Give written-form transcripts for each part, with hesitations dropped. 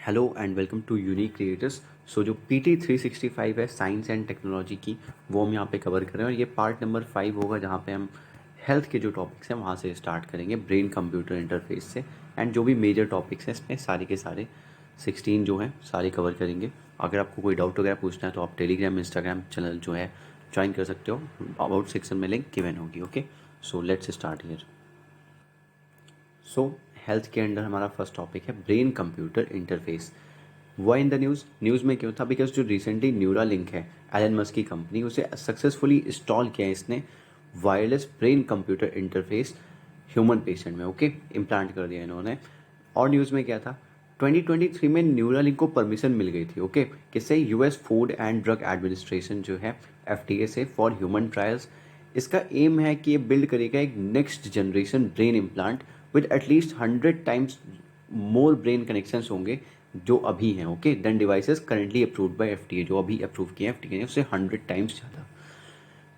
Hello and welcome to Unique Creators. So जो PT 365 है science and technology की, वो हम यहाँ पे कवर कर रहे हैं और ये पार्ट नंबर 5 होगा, जहाँ पे हम हेल्थ के जो टॉपिक्स हैं वहाँ से स्टार्ट करेंगे, ब्रेन कंप्यूटर इंटरफेस से। एंड जो भी मेजर टॉपिक्स हैं इसमें सारे के सारे 16 जो हैं सारे कवर करेंगे। अगर आपको कोई डाउट वगैरह पूछना है तो आप टेलीग्राम इंस्टाग्राम चैनल जो है ज्वाइन कर सकते हो। अबाउट सेक्शन में लिंक गिवन होगी। Okay, so let's start here. So health के अंडर हमारा फर्स्ट टॉपिक है brain computer interface. Why in the news में क्यों था? बिकॉज जो रिसेंटली न्यूरा लिंक है एलन मस्क की कंपनी, उसे सक्सेसफुली इंस्टॉल किया है इसने wireless brain computer interface human patient में। ओके, इम्प्लांट कर दिया इन्होंने। और न्यूज़ में क्या था, 2023 में न्यूरा लिंक को परमिशन मिल गई थी। ओके, किससे? US food and drug administration जो है FDA से, फॉर ह्यूमन ट्रायल्स। इसका एम है कि ये बिल्ड करेगा एक next generation brain implant with at least 100 times more brain connections होंगे जो अभी हैं। Okay, than devices currently approved by FDA, जो अभी अप्रूव किए हैं FDA ने, उससे 100 टाइम्स ज़्यादा।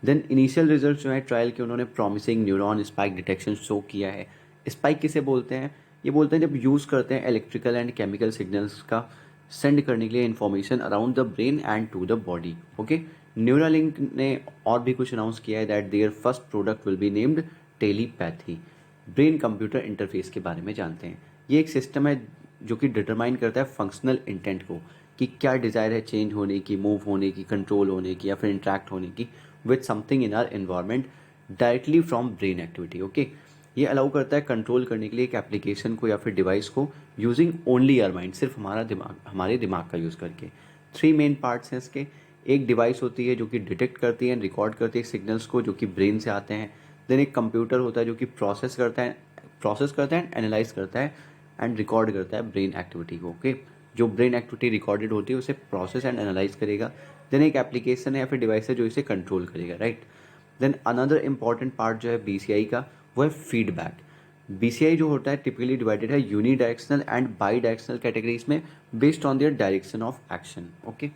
देन इनिशियल रिजल्ट जो है ट्रायल के, उन्होंने promising neuron spike detection show किया है। स्पाइक किसे बोलते हैं? ये बोलते हैं जब यूज़ करते हैं इलेक्ट्रिकल एंड केमिकल सिग्नल्स का सेंड करने के लिए information around the brain and to the body. Okay, Neuralink ने और भी कुछ अनाउंस किया है that their first product will be named telepathy. Brain computer interface के बारे में जानते हैं। ये एक सिस्टम है जो कि डिटरमाइन करता है फंक्शनल इंटेंट को, कि क्या डिज़ायर है चेंज होने की, मूव होने की, कंट्रोल होने की, या फिर इंट्रैक्ट होने की with something in are environment directly from brain activity. Okay, ये अलाउ करता है कंट्रोल करने के लिए एक एप्लीकेशन को या फिर डिवाइस को यूजिंग ओनली आवर माइंड, सिर्फ हमारे दिमाग का यूज़ करके। 3 मेन पार्ट्स हैं इसके। एक डिवाइस होती है जो कि डिटेक्ट करती है, रिकॉर्ड करती है सिग्नल्स को जो कि ब्रेन से आते हैं। देन एक कंप्यूटर होता है जो कि प्रोसेस करता है, एनालाइज करता है एंड रिकॉर्ड करता है ब्रेन एक्टिविटी को। ओके, जो ब्रेन एक्टिविटी रिकॉर्डेड होती है उसे प्रोसेस एंड एनालाइज करेगा। देन एक एप्लीकेशन है या फिर डिवाइस है जो इसे कंट्रोल करेगा, right. Then another important part जो है BCI का, वो है फीडबैक। BCI जो होता है टिपिकली डिवाइडेड है unidirectional and bidirectional categories में based on their direction of action. Okay,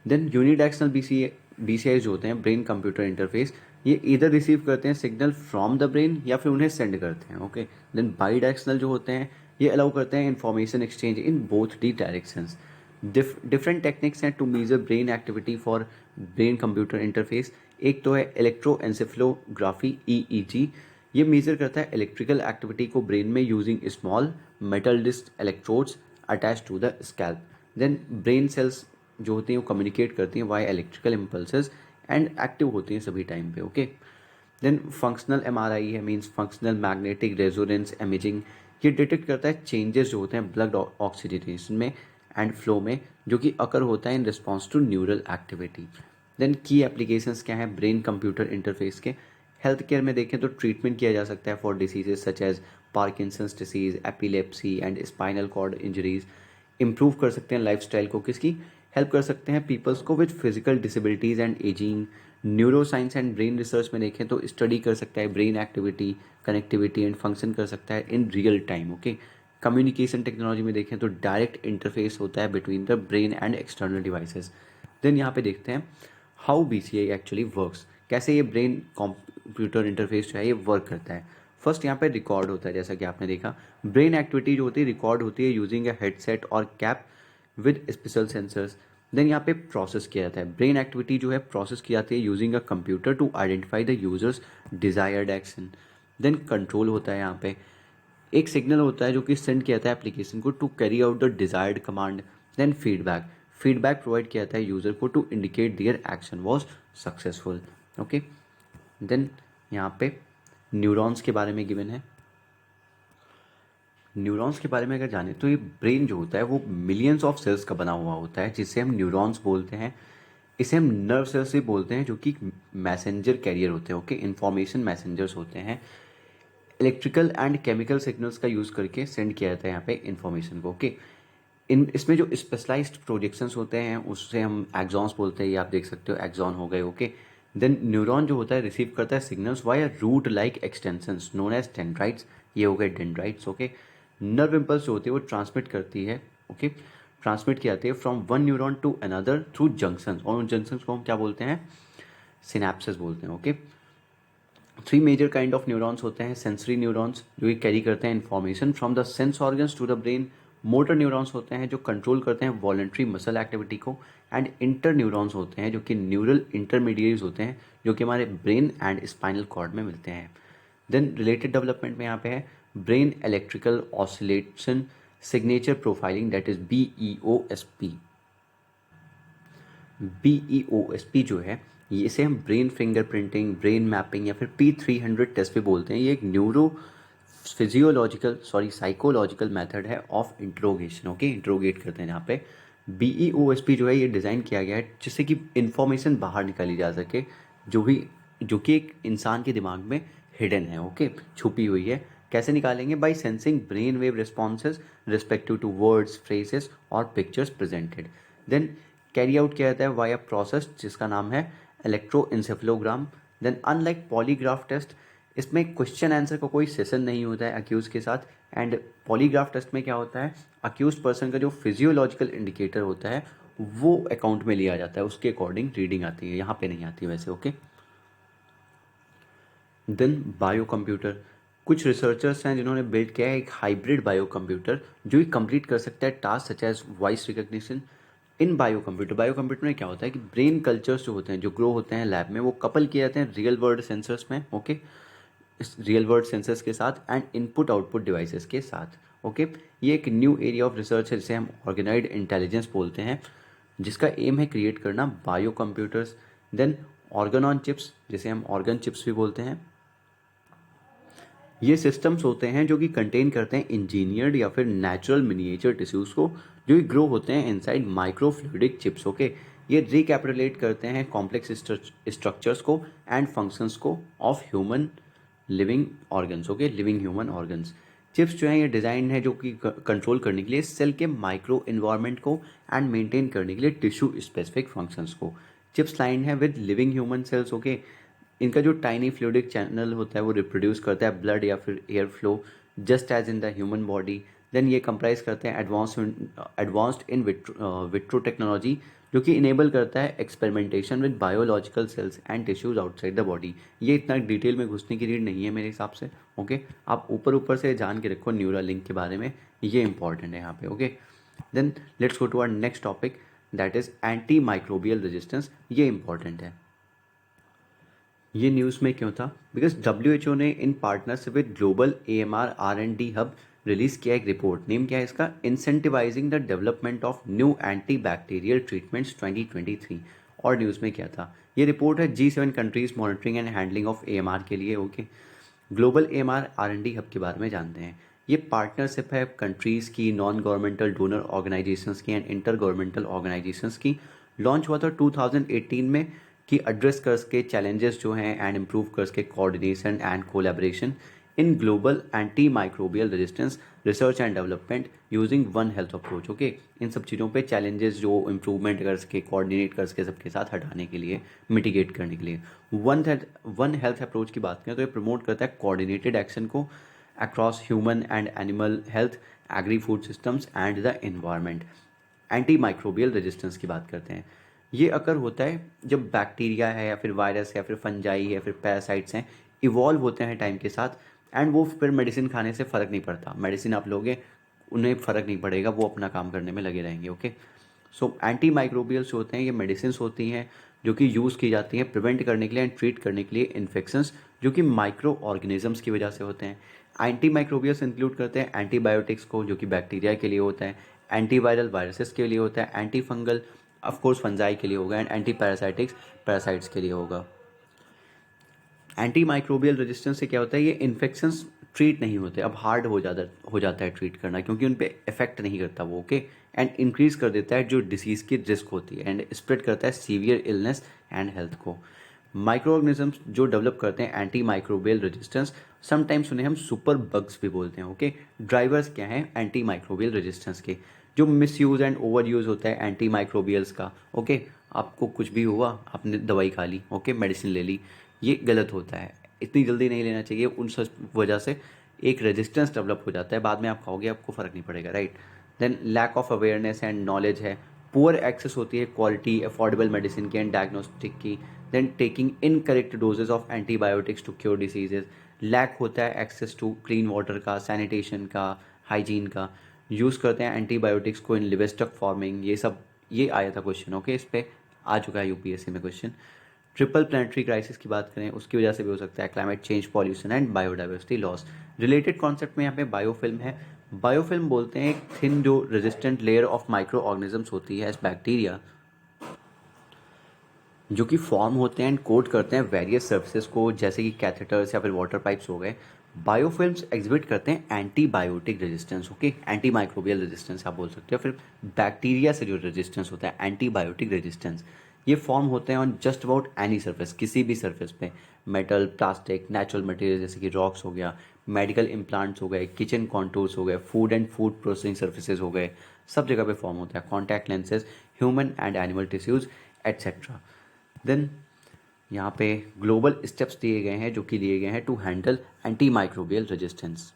then unidirectional BCI जो होते हैं ब्रेन कंप्यूटर इंटरफेस, ये इधर रिसीव करते हैं सिग्नल फ्रॉम द ब्रेन या फिर उन्हें सेंड करते हैं। ओके, देन बाई डायरेक्शनल जो होते हैं ये अलाउ करते हैं information exchange in both the directions. Different techniques हैं to measure brain activity for brain computer interface. एक तो है इलेक्ट्रोएंसेफेलोग्राफी, EEG। ये मेजर करता है इलेक्ट्रिकल एक्टिविटी को ब्रेन में using small metal disc electrodes attach to the scalp. Then brain cells जो होती हैं वो कम्युनिकेट करती हैं via electrical impulses and active होती हैं सभी टाइम पे। ओके, देन फंक्शनल MRI है, means functional magnetic resonance imaging. ये डिटेक्ट करता है चेंजेस जो होते हैं ब्लड ऑक्सीजनेशन में एंड फ्लो में, जो कि अकर होता है in response to neural activity. Then की एप्लीकेशंस क्या है ब्रेन कंप्यूटर इंटरफेस के? हेल्थ केयर में देखें तो ट्रीटमेंट किया जा सकता है for diseases such as Parkinson's disease, epilepsy and spinal cord injuries. Improve कर सकते हैं लाइफस्टाइल को, किसकी? हेल्प कर सकते हैं पीपल्स को with physical disabilities and aging. Neuroscience and brain research में देखें तो स्टडी कर सकता है brain activity, connectivity and function कर सकता है in real time. Okay, communication technology में देखें तो डायरेक्ट इंटरफेस होता है between the brain and external devices. Then यहाँ पे देखते हैं हाउ BCI एक्चुअली वर्क्स, कैसे ये ब्रेन कंप्यूटर इंटरफेस जो है ये वर्क करता है। फर्स्ट यहाँ पे रिकॉर्ड होता है, जैसा कि आपने देखा ब्रेन एक्टिविटी जो होती है रिकॉर्ड होती है यूजिंग ए हेडसेट और cap with special sensors. Then यहाँ पे प्रोसेस किया जाता है, ब्रेन एक्टिविटी जो है प्रोसेस की जाती है using a computer to identify the user's desired action. Then control होता है, यहाँ पे एक सिग्नल होता है जो कि सेंड किया जाता है एप्लीकेशन को to carry out the desired command. Then feedback provide किया जाता है यूजर को to indicate their action was successful. Okay, then यहाँ पे न्यूरॉन्स के बारे में गिवन है। न्यूरॉन्स के बारे में अगर जाने तो ये ब्रेन जो होता है वो मिलियंस ऑफ सेल्स का बना हुआ होता है, जिसे हम न्यूरॉन्स बोलते हैं। इसे हम नर्व सेल्स से बोलते हैं, जो कि मैसेंजर कैरियर होते हैं। ओके, इन्फॉर्मेशन मैसेंजर्स होते हैं। इलेक्ट्रिकल एंड केमिकल सिग्नल्स का यूज़ करके सेंड किया जाता है यहाँ पे इन्फॉर्मेशन को। ओके, इसमें जो स्पेशलाइज्ड प्रोजेक्शंस होते हैं उससे हम एक्सॉन्स बोलते हैं, ये आप देख सकते हो एक्सॉन हो गए। ओके, देन न्यूरॉन जो होता है रिसीव करता है signals via root like extensions known as dendrites, ये हो गए डेंड्राइट्स। ओके, नर्व इम्पल्स जो होती है वो ट्रांसमिट करती है। ओके, ट्रांसमिट की जाती है from one neuron to another through junctions, और उन जंक्शंस को हम क्या बोलते हैं? सिनेप्सेस बोलते हैं। Okay, 3 major kind of neurons होते हैं। सेंसरी न्यूरॉन्स जो ये कैरी करते हैं information from the sense organs to the brain, motor neurons होते हैं जो कंट्रोल करते हैं वॉलंटरी मसल एक्टिविटी को, एंड इंटर न्यूरॉन्स होते हैं जो कि न्यूरल इंटरमीडिएट्स होते हैं जो कि हमारे ब्रेन एंड स्पाइनल कॉर्ड में मिलते हैं। देन रिलेटेड डेवलपमेंट में यहाँ पे है brain electrical oscillation signature profiling, that is BEOSP। BEOSP जो है ये इसे हम ब्रेन फिंगरप्रिंटिंग, ब्रेन मैपिंग या फिर P300 टेस्ट भी बोलते हैं। ये एक न्यूरो फिजियोलॉजिकल साइकोलॉजिकल मेथड है ऑफ इंट्रोगेशन। ओके, इंट्रोगेट करते हैं यहाँ पे। BEOSP जो है ये डिज़ाइन किया गया है जिससे कि इंफॉर्मेशन बाहर निकाली जा सके जो कि एक इंसान के दिमाग में हिडन है, ओके, छुपी हुई है। कैसे निकालेंगे? By sensing brain wave responses respective to words, phrases और pictures presented. Then carry out किया जाता है वाया प्रोसेस जिसका नाम है electroencephalogram. Then unlike polygraph test, इसमें क्वेश्चन आंसर का कोई सेशन नहीं होता है अक्यूज के साथ। एंड पॉलीग्राफ टेस्ट में क्या होता है, अक्यूज पर्सन का जो फिजियोलॉजिकल इंडिकेटर होता है वो अकाउंट में लिया जाता है, उसके अकॉर्डिंग रीडिंग आती है, यहाँ पे नहीं आती वैसे, ओके। देन बायो कंप्यूटर, कुछ रिसर्चर्स हैं जिन्होंने बिल्ड किया है एक हाइब्रिड बायो कंप्यूटर जो कि कंप्लीट कर सकता है task such as voice recognition. In bio computer में क्या होता है कि ब्रेन कल्चर्स जो होते हैं जो ग्रो होते हैं लैब में वो कपल किए जाते हैं रियल वर्ल्ड सेंसर्स में, ओके, इस रियल वर्ल्ड सेंसर्स के साथ एंड इनपुट आउटपुट डिवाइसेस के साथ, ओके। ये एक न्यू एरिया ऑफ रिसर्च है जिसे हम ऑर्गेनाइज्ड इंटेलिजेंस बोलते हैं, जिसका एम है क्रिएट करना biocomputers. Then organ on chips, जिसे हम ऑर्गन चिप्स भी बोलते हैं, ये सिस्टम्स होते हैं जो कि कंटेन करते हैं इंजीनियर्ड या फिर नेचुरल मिनिएचर टिश्यूज़ को जो कि ग्रो होते हैं इनसाइड माइक्रोफ्लूइडिक चिप्स, ओके। ये रिकैपिटुलेट करते हैं कॉम्प्लेक्स स्ट्रक्चर्स को एंड फंक्शंस को of human living organs, okay, living human organs. Chips जो है ये डिज़ाइन है जो कि कंट्रोल करने के लिए सेल के माइक्रो इन्वायरमेंट को एंड मेंटेन करने के लिए टिश्यू स्पेसिफिक फंक्शंस को। चिप्स लाइन है with living human cells, okay. इनका जो टाइनी फ्लूइडिक चैनल होता है वो रिप्रोड्यूस करता है ब्लड या फिर air flow just as in the human body. Then ये कंप्राइज करते हैं एडवांस्ड इन विट्रो टेक्नोलॉजी जो कि इनेबल करता है experimentation with biological cells and tissues outside the body. ये इतना डिटेल में घुसने की नीड नहीं है मेरे हिसाब से, ओके। आप ऊपर ऊपर से जान के रखो न्यूरल लिंक के बारे में, ये इंपॉर्टेंट है यहाँ पे, okay. Then let's go to our next topic, that is antimicrobial resistance. ये इंपॉर्टेंट है। ये न्यूज़ में क्यों था? बिकॉज WHO ने in partnership with global AMR R&D hub release किया एक रिपोर्ट। नेम क्या है इसका? Incentivising the development of new antibacterial treatments 2023। और न्यूज़ में क्या था? ये रिपोर्ट है G7 countries monitoring and handling of AMR के लिए, okay. Global AMR R&D hub के बारे में जानते हैं। ये पार्टनरशिप है कंट्रीज़ की, नॉन गवर्नमेंटल डोनर ऑर्गेनाइजेशंस की एंड इंटर गवर्नमेंटल ऑर्गेनाइजेशंस की। लॉन्च हुआ था 2018 में कि एड्रेस कर सके चैलेंजेस जो हैं एंड इम्प्रूव कर सके coordination and collaboration in global antimicrobial resistance research and development using one health approach, okay. इन सब चीज़ों पे चैलेंजेस जो इम्प्रूवमेंट कर सके, कोऑर्डिनेट कर सके सबके साथ हटाने के लिए, मिटिगेट करने के लिए। वन हेल्थ अप्रोच की बात करें तो ये प्रमोट करता है कोऑर्डिनेटेड एक्शन को across human and animal health, agri food systems and the environment. Anti microbial resistance की बात करते हैं, ये अकर होता है जब बैक्टीरिया है या फिर वायरस या फिर फंजाई या फिर पैरासाइट्स हैं, इवॉल्व होते हैं टाइम के साथ एंड वो फिर मेडिसिन खाने से फ़र्क नहीं पड़ता। मेडिसिन आप लोगे उन्हें फ़र्क नहीं पड़ेगा, वो अपना काम करने में लगे रहेंगे, ओके। सो एंटी माइक्रोबियल्स होते हैं, ये मेडिसिन होती हैं जो कि यूज़ की जाती हैं प्रिवेंट करने के लिए एंड ट्रीट करने के लिए इन्फेक्शंस जो कि माइक्रो ऑर्गेनिजम्स की वजह से होते हैं। एंटी माइक्रोबियल्स इंक्लूड करते हैं एंटीबायोटिक्स को जो कि बैक्टीरिया के लिए होता है, एंटीवायरल वायरसेस के लिए होता है, anti fungal of course fungi के लिए होगा एंड एंटी पैरासाइटिक्स पैरासाइट्स के लिए होगा। एंटी माइक्रोबियल रेजिस्टेंस से क्या होता है, ये इन्फेक्शंस ट्रीट नहीं होते, अब हार्ड हो जाता है ट्रीट करना क्योंकि उन पे इफेक्ट नहीं करता वो, ओके। एंड इंक्रीज कर देता है जो डिसीज़ की रिस्क होती है एंड स्प्रेड करता है सीवियर इलनेस एंड हेल्थ को। माइक्रो ऑर्गेनिजम्स जो डेवलप करते हैं एंटी माइक्रोबियल रेजिस्टेंस, समटाइम्स उन्हें हम सुपर बग्स भी बोलते हैं, ओके। ड्राइवर्स क्या हैं एंटी माइक्रोबियल रेजिस्टेंस के? जो miss use and over use होता है एंटी माइक्रोबियल्स का, ओके। आपको कुछ भी हुआ, आपने दवाई खा ली, ओके, मेडिसिन ले ली, ये गलत होता है, इतनी जल्दी नहीं लेना चाहिए। उन सब वजह से एक रेजिस्टेंस डेवलप हो जाता है, बाद में आप खाओगे आपको फ़र्क नहीं पड़ेगा, right. Then lack of awareness and knowledge है, पुअर एक्सेस होती है क्वालिटी अफोर्डेबल मेडिसिन की एंड डायग्नोस्टिक की। Then taking incorrect doses of antibiotics to cure diseases, lack होता है एक्सेस टू क्लीन वाटर का, सैनिटेशन का, हाइजीन का। यूज़ करते हैं एंटीबायोटिक्स को इन लिवेस्टक फार्मिंग, ये सब ये आया था क्वेश्चन। ओके, इस पे आ चुका है यूपीएससी में क्वेश्चन। ट्रिपल प्लानिटरी क्राइसिस की बात करें उसकी वजह से भी हो सकता है, climate change, pollution and biodiversity loss. Related concept में यहाँ पे बायोफिल्म है। बायोफिल्म बोलते हैं एक थिन जो resistant layer of micro organisms होती है एज बैक्टीरिया, जो कि फॉर्म होते हैं एंड कोट करते हैं वेरियस सर्फेसेस को, जैसे कि कैथेटर्स या फिर वाटर पाइप्स हो गए। बायोफिल्म्स एग्जिबिट करते हैं antibiotic resistance. Okay, anti microbial resistance आप बोल सकते हो, फिर बैक्टीरिया से जो रेजिस्टेंस होता है एंटीबायोटिक रेजिस्टेंस। ये फॉर्म होते हैं on just about any surface, किसी भी सर्फेस पे, मेटल, प्लास्टिक, नेचुरल मटेरियल जैसे कि रॉक्स हो गया, मेडिकल इम्प्लांट्स हो गए, किचन कॉन्टूर्स हो गए, food and food processing surfaces हो गए, सब जगह पे फॉर्म होता है। Contact lenses, human and animal tissues etcetera. Then यहाँ पे ग्लोबल स्टेप्स दिए गए हैं जो कि लिए गए हैं to handle antimicrobial resistance.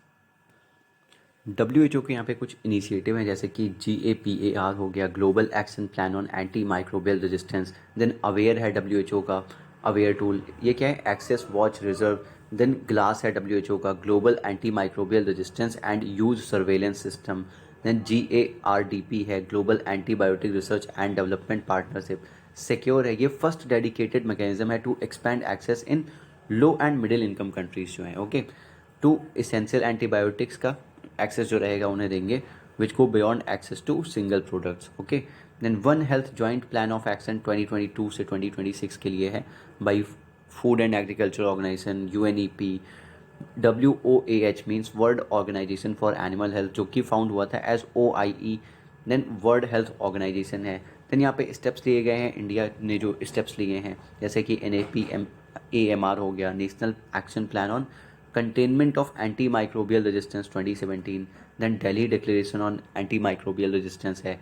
WHO के यहाँ पे कुछ इनिशिएटिव हैं, जैसे कि GAPAR हो गया, global action plan on antimicrobial resistance. Then aware है WHO का, अवेयर टूल, ये क्या है, access watch reserve. Then GLASS है WHO का, global antimicrobial resistance and use surveillance system. Then GARDP है, global antibiotic research and development partnership. Secure है, ये फर्स्ट डेडिकेटेड मैकेनिज्म है to expand access in low and middle income countries जो हैं। Okay, to essential antibiotics का access जो रहेगा उन्हें देंगे, which go beyond access to single products. Okay, then one health joint plan of action 2022 से 2026 के लिए है by Food and Agriculture Organisation, UNEP। WOAH means World organisation for animal Health, जो कि फाउंड हुआ था as OIE। Then World Health Organisation है। Then यहाँ पे स्टेप्स लिए गए हैं, इंडिया ने जो स्टेप्स लिए हैं, जैसे कि NAPAMR हो गया, national action plan on containment of antimicrobial resistance 2017। Then Delhi declaration on antimicrobial resistance है।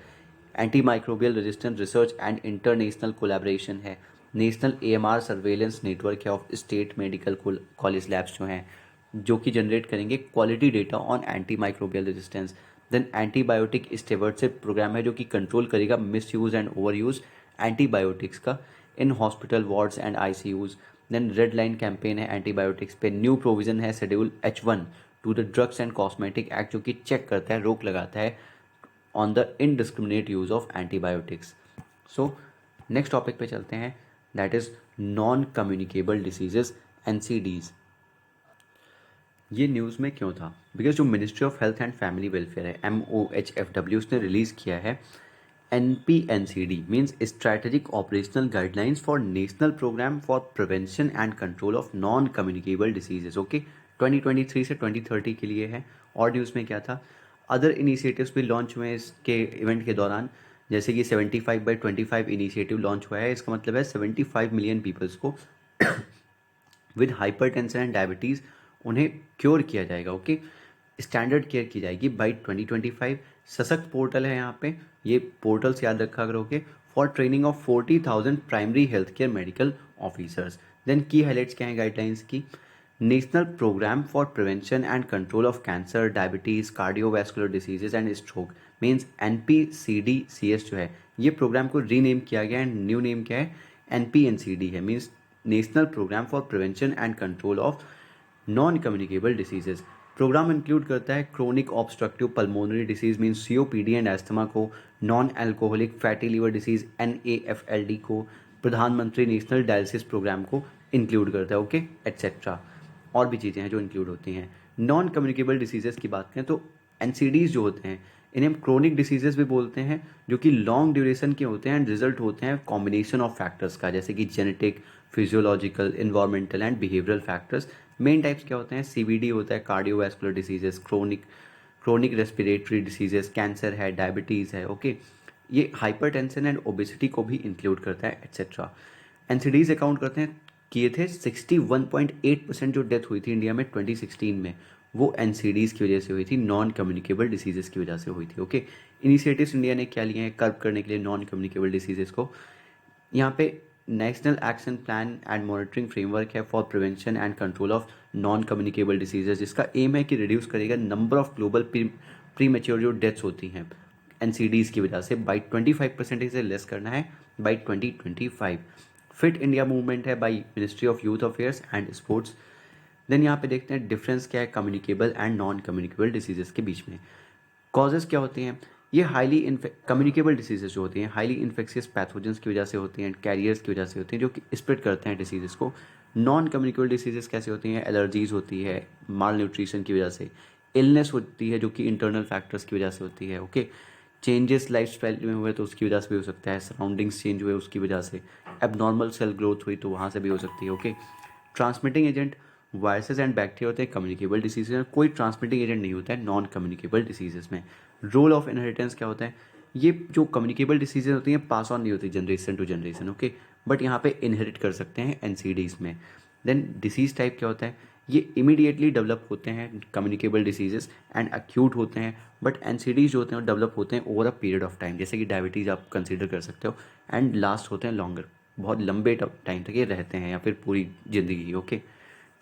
Antimicrobial resistance research and international collaboration है। नेशनल AMR सर्वेलेंस नेटवर्क है of state medical college labs जो हैं, जो कि generate करेंगे quality data on antimicrobial resistance. Then antibiotic stewardship programme है जो कि कंट्रोल करेगा misuse and overuse antibiotics का in hospital wards and ICUs। Then red line campaign है एंटीबायोटिक्स पे। न्यू प्रोविजन है schedule H1 to the drugs and cosmetic act, जो कि चेक करता है, रोक लगाता है on the indiscriminate use of antibiotics. So next topic पे चलते हैं, that is non communicable diseases, NCDs। ये न्यूज़ में क्यों था? बिकॉज जो ministry of health and family welfare है, MOHFW, उसने रिलीज़ किया है NPNCD means strategic operational guidelines for national programme for prevention and control of non communicable diseases. Okay, 2023 से 2030 के लिए है। और न्यूज़ में क्या था, अदर इनिशिएटिव्स भी लॉन्च हुए हैं इसके इवेंट के दौरान, जैसे कि 75/25 इनिशिएटिव लॉन्च हुआ है। इसका मतलब है 75 मिलियन पीपल्स को विद हाइपरटेंशन एंड डायबिटीज़ उन्हें क्योर किया जाएगा। ओके, स्टैंडर्ड केयर की जाएगी बाई 2025। सशक्त पोर्टल है यहाँ पे, ये पोर्टल्स याद रखा करोगे, for training of 40,000 primary health care medical officers. Then की हाईलाइट्स क्या हैं गाइडलाइंस की, national programme for prevention and control of cancer, diabetes, cardiovascular diseases and stroke means NPCDCS जो है, ये प्रोग्राम को रीनेम किया गया है। न्यू नेम क्या है, NPNCD है, means national programme for prevention and control of non communicable diseases. Programme include करता है chronic obstructive pulmonary disease means COPD and asthma को, non alcoholic fatty liver disease NAFLD को, प्रधानमंत्री नेशनल डायलिसिस प्रोग्राम को include करता है। Okay, etcetera और भी चीज़ें हैं जो इंक्लूड होती हैं। नॉन कम्युनिकेबल डिसीजेस की बात करें तो NCDs जो होते हैं इन्हें हम क्रोनिक डिसीजेस भी बोलते हैं, जो कि लॉन्ग ड्यूरेशन के होते हैं एंड रिजल्ट होते हैं कॉम्बिनेशन ऑफ फैक्टर्स का, जैसे कि genetic, physiological, environmental and behavioural factors. Main types क्या होते हैं, CVD होता है, cardiovascular diseases, chronic respiratory diseases, cancer है, डायबिटीज़ है। ओके, ये हाइपरटेंशन एंड ओबेसिटी को भी इंक्लूड करता है, एट्सेट्रा। NCDs अकाउंट करते हैं किए थे 61.8% जो डेथ हुई थी इंडिया में 2016 में, वो NCDs की वजह से हुई थी, नॉन कम्युनिकेबल डिसीजेस की वजह से हुई थी। ओके, इनिशिएटिव्स इंडिया ने क्या लिए हैं कर्व करने के लिए नॉन कम्युनिकेबल डिसीजेस को? यहाँ पे national action plan and monitoring framework है for prevention and control of non communicable diseases, जिसका एम है कि रिड्यूस करेगा number of global premature जो डेथ्स होती हैं NCDs की वजह से बाई 25% से लेस करना है बाई 2025। फिट इंडिया मूवमेंट है by ministry of youth affairs and sports. Then यहाँ पे देखते हैं डिफरेंस क्या है communicable and non communicable diseases के बीच में। कॉजेज़ क्या होती हैं? ये हाईली कम्युनिकेबल डिसीजेज़ जो होती हैं, हाईली इन्फेक्शियस पैथोजेंस की वजह से होती हैं, कैरियर्स की वजह से होती हैं, जो कि स्प्रेड करते हैं डिसीजेज़ को। नॉन कम्युनिकेबल डिसीजेज़ कैसे होती हैं? एलर्जीज़ होती है, माल न्यूट्रिशन की वजह से, इलनेस होती है जो कि इंटरनल फैक्टर्स की वजह से होती है, ओके। चेंजेस लाइफस्टाइल में हुए तो उसकी वजह से भी हो सकता है, सराउंडिंग्स चेंज हुए उसकी वजह से, एबनॉर्मल सेल ग्रोथ हुई तो वहाँ से भी हो सकती है, okay. Transmitting agent viruses and bacteria होते हैं कम्युनिकेबल डिसीजेज में, कोई ट्रांसमिटिंग एजेंट नहीं होता है नॉन कम्युनिकेबल डिसीजेज में। रोल ऑफ इनहेरिटेंस क्या होता है? ये जो कम्युनिकेबल डिसीजेज होती हैं पास ऑन नहीं होती generation to generation, okay, but यहाँ पे इनहेरिट कर सकते हैं एनसीडीज में। देन डिसीज टाइप क्या होता है? ये इमीडिएटली डेवलप होते हैं कम्युनिकेबल डिसीजेस एंड एक्यूट होते हैं, बट एनसीडीज जो होते हैं वो डेवलप होते हैं over a period of time, जैसे कि डायबिटीज़ आप कंसिडर कर सकते हो, एंड लास्ट होते हैं लॉन्गर, बहुत लंबे टाइम तक ये रहते हैं या फिर पूरी ज़िंदगी, ओके।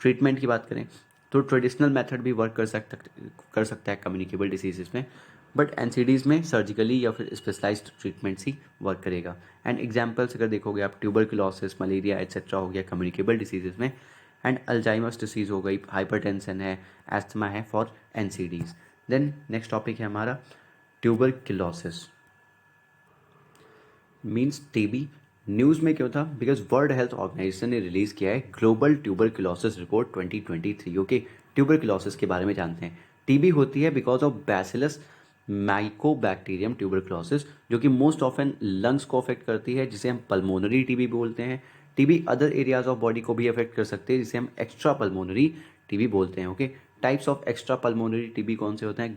ट्रीटमेंट की बात करें तो ट्रेडिशनल मेथड भी वर्क कर सकता है कम्युनिकेबल डिसीजेज में, बट एनसीडीज़ में सर्जिकली या फिर स्पेशलाइज्ड ट्रीटमेंट्स ही वर्क करेगा। एंड एग्जांपल्स अगर देखोगे आप, ट्यूबरकुलोसिस, मलेरिया एट्सेट्रा हो गया कम्युनिकेबल डिसीजेज में, एंड अल्जाइमर्स डिसीज़ हो गई, हाइपरटेंशन है, एस्थमा है for NCDs. Then next topic है हमारा ट्यूबरकुलोसिस, मीन्स टीबी। न्यूज़ में क्यों था? बिकॉज वर्ल्ड हेल्थ ऑर्गेनाइजेशन ने रिलीज़ किया है global tuberculosis report 2023, okay. Tuberculosis के बारे में जानते हैं। टीबी होती है because of bacillus Mycobacterium tuberculosis, जो कि मोस्ट ऑफन लंग्स को अफेक्ट करती है, जिसे हम पल्मोनरी टीबी बोलते हैं। TB other areas of body को भी अफेक्ट कर सकते हैं, जिसे हम एक्स्ट्रा पल्मोनरी टीबी बोलते हैं, okay. Types of extrapulmonary TB कौन से होते हैं?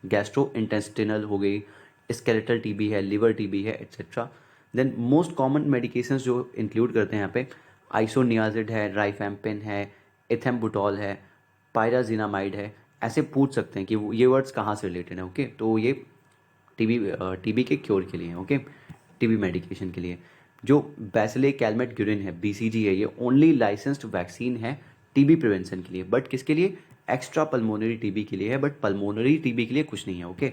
गैस्ट्रो इंटेस्टिनल हो गई, स्केलेटल टीबी है, लिवर टीबी है, etcetera. Then most common medications जो इंक्लूड करते हैं यहाँ पे, आइसोनियाजिड है, राइफेम्पिन है, इथेम्बुटॉल है, पायराजिनामाइड है। ऐसे पूछ सकते हैं कि ये वर्ड्स कहाँ से रिलेटेड है, ओके। तो ये टीबी के क्योर के लिए है, ओके, टीबी मेडिकेशन के लिए। जो बैसिले कैलमेट ग्यूरिन है, बीसीजी है, ये ओनली लाइसेंस्ड वैक्सीन है टीबी प्रिवेंशन के लिए, बट किसके लिए? एक्स्ट्रा पल्मोनरी टीबी के लिए है, बट पल्मोनरी टीबी के लिए कुछ नहीं है, ओके।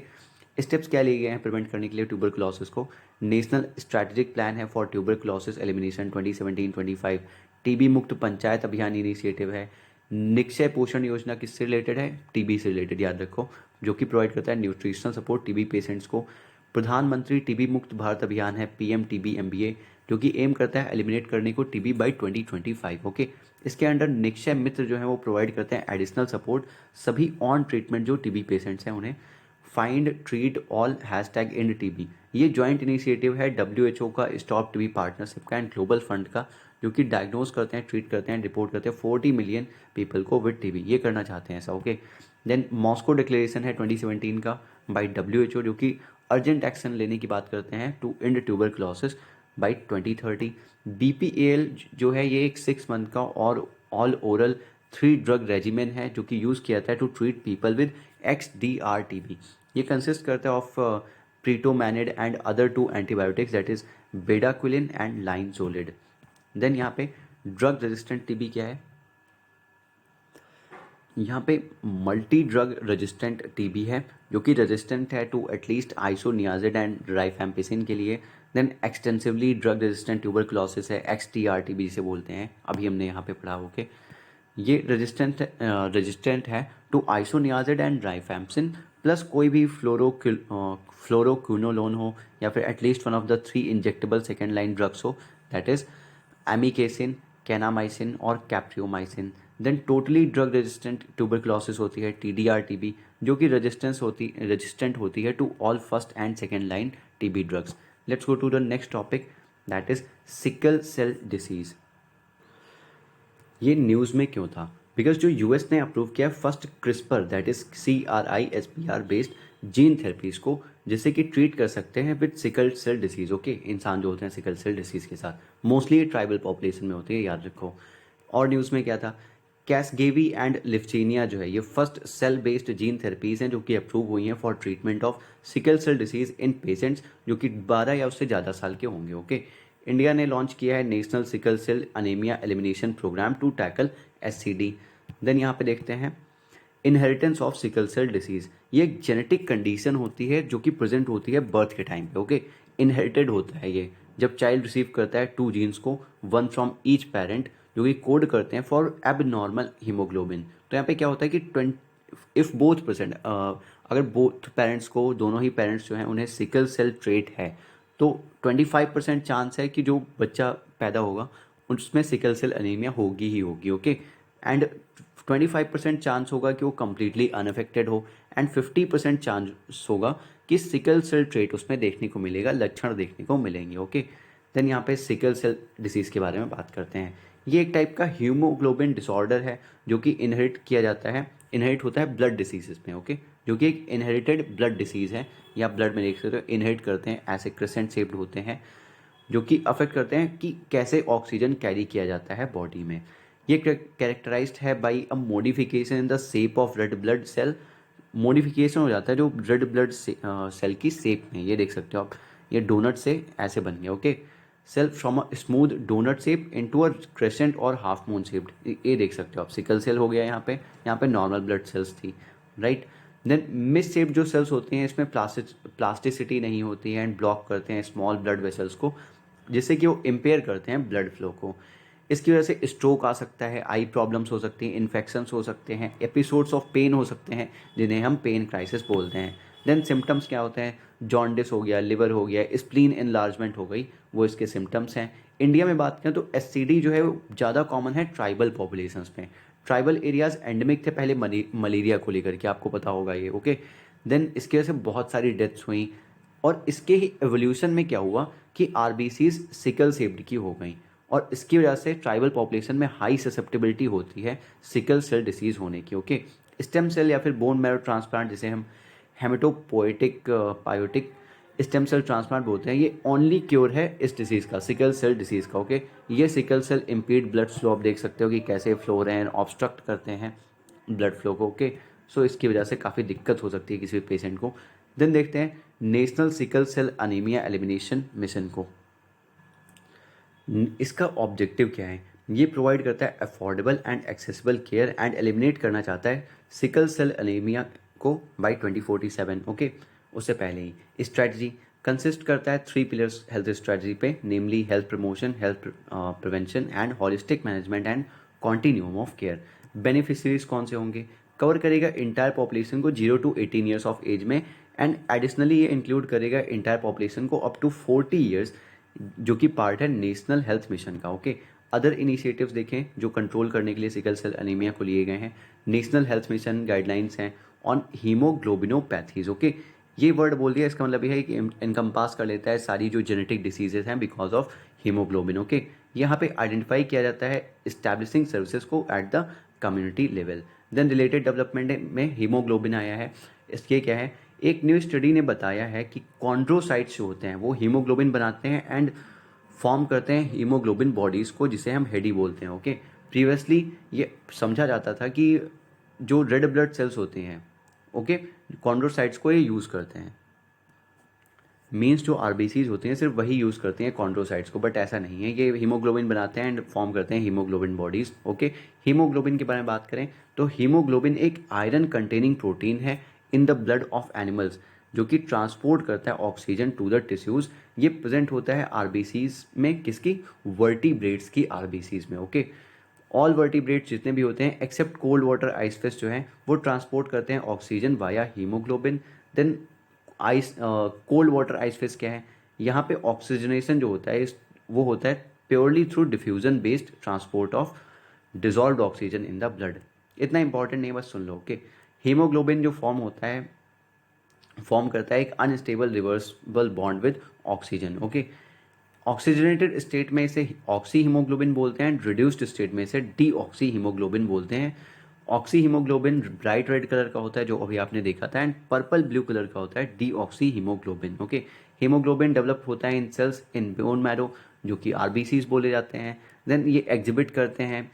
स्टेप्स क्या लिए गए हैं प्रिवेंट करने के लिए ट्यूबरकुलोसिस को? नेशनल स्ट्रैटेजिक प्लान है फॉर ट्यूबरकुलोसिस एलिमिनेशन 2017-25, टीबी मुक्त पंचायत अभियान इनिशिएटिव है। निक्षय पोषण योजना किससे रिलेटेड है? टीबी से रिलेटेड, याद रखो, जो कि प्रोवाइड करता है न्यूट्रिशनल सपोर्ट टीबी पेशेंट्स को। प्रधानमंत्री टीबी मुक्त भारत अभियान है, पीएम टीबी एमबीए, जो कि एम करता है एलिमिनेट करने को टीबी बाई 2025, ओके। इसके अंडर निक्षय मित्र जो है वो प्रोवाइड करते हैं एडिशनल सपोर्ट सभी ऑन ट्रीटमेंट जो टीबी पेशेंट्स हैं उन्हें। Find treat all hashtag end TB, ये जॉइंट इनिशिएटिव है डब्ल्यूएचओ का, स्टॉप टीबी पार्टनरशिप का, एंड ग्लोबल फंड का, जो कि डायग्नोज करते हैं, ट्रीट करते हैं, रिपोर्ट करते हैं 40 मिलियन पीपल को विद टीबी, ये करना चाहते हैं ऐसा, ओके। देन मॉस्को डिक्लेरेशन है 2017 का बाई डब्ल्यूएचओ, जो कि अर्जेंट एक्शन लेने की बात करते हैं to end tuberculosis by 2030। BPL जो है ये एक 6 मंथ का और ऑल ओरल 3 ड्रग रेजिमेन है, जो कि यूज़ किया था to treat people with XDR TB. ये कंसिस्ट करता है of pretomanid and other 2 antibiotics, that is bedaquiline and linezolid. Then यहाँ पे ड्रग रेजिस्टेंट टीबी क्या है? यहाँ पे मल्टी ड्रग रेजिस्टेंट टीबी है, जो कि रेजिस्टेंट है to at least isoniazid and rifampicin के लिए। Then extensively drug resistant tuberculosis है, XTR टीबी से बोलते हैं, अभी हमने यहाँ पे पढ़ा, ओके। ये रेजिस्टेंट है to isoniazid and rifampicin plus कोई भी फ्लोरोक्विनोलोन हो, या फिर at least one of the 3 injectable second line drugs हो, दैट इज एमिकेसिन, कैनामाइसिन और capreomycin. Then totally drug resistant tuberculosis होती है TDR टीबी, जो कि रेजिस्टेंट होती है to all first and second line TB drugs. Let's go to the next topic, that is sickle cell disease. ये news में क्यों था? बिकॉज जो यूएस ने अप्रूव किया first CRISPR, that is CRISPR based gene therapies को, जिससे कि ट्रीट कर सकते हैं with sickle cell disease, okay. इंसान जो होते हैं सिकल सेल डिसीज के साथ, मोस्टली ये ट्राइबल पॉपुलेशन में होती है, याद रखो। और न्यूज़ में क्या था? कैसगेवी एंड लिफ्चीनिया जो है ये first cell based gene therapies हैं, जो कि अप्रूव हुई हैं for treatment of sickle cell disease in patients जो कि 12 या उससे ज़्यादा साल के होंगे, ओके। इंडिया ने लॉन्च किया है national sickle cell anaemia elimination programme to tackle SCD। Then यहाँ पे देखते हैं inheritance of sickle cell disease. ये एक जेनेटिक कंडीशन होती है जो कि प्रेजेंट होती है बर्थ के टाइम पे, ओके। इनहेरिटेड होता है ये जब चाइल्ड रिसीव करता है 2 जीन्स को, 1 फ्रॉम ईच पेरेंट, जो कि कोड करते हैं फॉर एबनॉर्मल हीमोग्लोबिन। तो यहाँ पे क्या होता है कि 20 इफ बोथ प्रेजेंट, अगर बोथ पेरेंट्स को, दोनों ही पेरेंट्स जो हैं उन्हें सिकल सेल ट्रेट है, तो 25% चांस है कि जो बच्चा पैदा होगा उसमें सिकल सेल अनीमिया होगी ही होगी। ओके, एंड 25% चांस होगा कि वो कम्प्लीटली अनअफेक्टेड हो, एंड 50% चांस होगा कि सिकल सेल ट्रेट उसमें देखने को मिलेगा, लक्षण देखने को मिलेंगे। ओके, देन यहाँ पे सिकल सेल डिसीज़ के बारे में बात करते हैं। ये एक टाइप का हीमोग्लोबिन डिसऑर्डर है जो कि इनहेरिट किया जाता है, इनहेरिट होता है ब्लड डिसीजेस में। ओके, जो कि एक इनहेरिटेड ब्लड डिसीज़ है, या ब्लड में देख सकते हो इनहेरिट करते हैं, ऐसे क्रिसेंट शेप्ड होते हैं, जो कि अफेक्ट करते हैं कि कैसे ऑक्सीजन कैरी किया जाता है बॉडी में। ये कैरेक्टराइज्ड है by a modification in the shape of red blood cell. Modification हो जाता है जो रेड ब्लड सेल की शेप में, ये देख सकते हो आप, ये डोनट से ऐसे बन गया। Okay, cell from a smooth doughnut shape into a crescent और हाफ मून शेप्ड, ये देख सकते हो आप, सिकल सेल हो गया यहाँ पे नॉर्मल ब्लड सेल्स थी, राइट। देन मिस शेप जो सेल्स होते हैं इसमें प्लास्टिसिटी नहीं होती है एंड ब्लॉक करते हैं स्मॉल ब्लड वेसल्स को, जिससे कि वो इम्पेयर करते हैं ब्लड फ्लो को। इसकी वजह से स्ट्रोक आ सकता है, आई प्रॉब्लम्स हो सकती हैं, इन्फेक्शंस हो सकते हैं, एपिसोड्स ऑफ पेन हो सकते हैं जिन्हें हम पेन क्राइसिस बोलते हैं। देन सिम्टम्स क्या होते हैं, जॉन्डिस हो गया, लिवर हो गया, स्प्लीन एनलार्जमेंट हो गई, वो इसके सिम्टम्स हैं। इंडिया में बात करें तो एससीडी जो है वो ज़्यादा कॉमन है ट्राइबल पॉपुलेशंस में। ट्राइबल एरियाज एंडेमिक थे पहले मलेरिया को लेकर के, आपको पता होगा ये। ओके, देन इसकी वजह से बहुत सारी डेथ्स हुई, और इसके ही एवोल्यूशन में क्या हुआ कि आरबीसीज सिकल सेप्ड की हो गई, और इसकी वजह से ट्राइबल पॉपुलेशन में हाई ससेप्टेबिलिटी होती है सिकल सेल डिसीज होने की। ओके, स्टेम सेल या फिर बोन मैरो ट्रांसप्लांट, जिसे हम haematopoietic poietic stem cell transplant बोलते हैं, ये ओनली क्योर है इस डिसीज़ का, सिकल सेल डिसीज़ का। ओके, ये sickle cell impede blood flow, आप देख सकते हो कि कैसे फ्लो रहे हैं, ऑब्स्ट्रक्ट करते हैं ब्लड फ्लो को। ओके, सो इसकी वजह से काफ़ी दिक्कत हो सकती है किसी भी पेशेंट को। देन देखते हैं national sickle cell anaemia elimination mission को। इसका ऑब्जेक्टिव क्या है, ये प्रोवाइड करता है affordable and accessible care and eliminate करना चाहता है सिकल सेल अनीमिया को बाय 2047। ओके, उससे पहले ही स्ट्रेटजी कंसिस्ट करता है 3 पिलर्स हेल्थ स्ट्रेटजी पे, namely health promotion, health prevention and holistic management and continuum of care. Beneficiaries कौन से होंगे, कवर करेगा इंटायर पॉपुलेशन को 0 to 18 ईयर्स ऑफ एज में, एंड एडिशनली ये इंक्लूड करेगा इंटायर पॉपुलेशन को अप टू 40 ईयर्स, जो कि पार्ट है नेशनल हेल्थ मिशन का। ओके, अदर इनिशिएटिव्स देखें जो कंट्रोल करने के लिए सिकल सेल अनीमिया को लिए गए हैं। नेशनल हेल्थ मिशन गाइडलाइंस हैं ऑन हीमोग्लोबिनोपैथीज। ओके, ये वर्ड बोल दिया, इसका मतलब ये है कि इनकम्पास कर लेता है सारी जो जेनेटिक डिसीजेज हैं बिकॉज ऑफ हीमोग्लोबिन। ओके, यहाँ पे आइडेंटिफाई किया जाता है इस्टेब्लिशिंग सर्विसेज को at the community level. Then related development में हीमोग्लोबिन आया है, इसके क्या है, एक न्यू स्टडी ने बताया है कि कॉन्ड्रोसाइट्स जो होते हैं वो हीमोग्लोबिन बनाते हैं एंड फॉर्म करते हैं हीमोग्लोबिन बॉडीज़ को, जिसे हम हेडी बोलते हैं। ओके, प्रीवियसली ये समझा जाता था कि जो रेड ब्लड सेल्स होते हैं, ओके, कॉन्ड्रोसाइट्स को ये यूज़ करते हैं, मीन्स जो आरबीसीज होते हैं सिर्फ वही यूज़ करते हैं कॉन्ड्रोसाइट्स को, बट ऐसा नहीं है, ये हीमोग्लोबिन बनाते हैं एंड फॉर्म करते हैं हीमोग्लोबिन बॉडीज़। ओके, हीमोग्लोबिन के बारे में बात करें तो हीमोग्लोबिन एक आयरन कंटेनिंग प्रोटीन है in the blood of animals, जो कि ट्रांसपोर्ट करता है ऑक्सीजन टू द टिश्यूज़। ये प्रेजेंट होता है आरबीसीज में, किसकी, वर्टिब्रेट्स की आरबीसीज में। ओके, ऑल वर्टिब्रेट्स जितने भी होते हैं एक्सेप्ट कोल्ड वाटर आइसफिश जो हैं वो ट्रांसपोर्ट करते हैं oxygen via haemoglobin. Then ice cold water icefish क्या है, यहाँ पे ऑक्सीजनेशन जो होता है वो होता है purely through diffusion based transport of dissolved oxygen in the blood. इतना इंपॉर्टेंट नहीं, बस सुन लो। ओके, हीमोग्लोबिन जो फॉर्म करता है एक unstable reversible bond with oxygen. Okay, oxygenated state में इसे ऑक्सी हीमोग्लोबिन बोलते हैं, रिड्यूस्ड स्टेट में इसे डीऑक्सी हीमोग्लोबिन बोलते हैं। Oxy haemoglobin bright red colour का होता है जो अभी आपने देखा था, एंड पर्पल ब्लू कलर का होता है deoxy haemoglobin. Okay, haemoglobin develop होता है इन सेल्स इन बोन मैरो, जो कि आरबीसीज बोले जाते हैं। देन ये एग्जिबिट करते हैं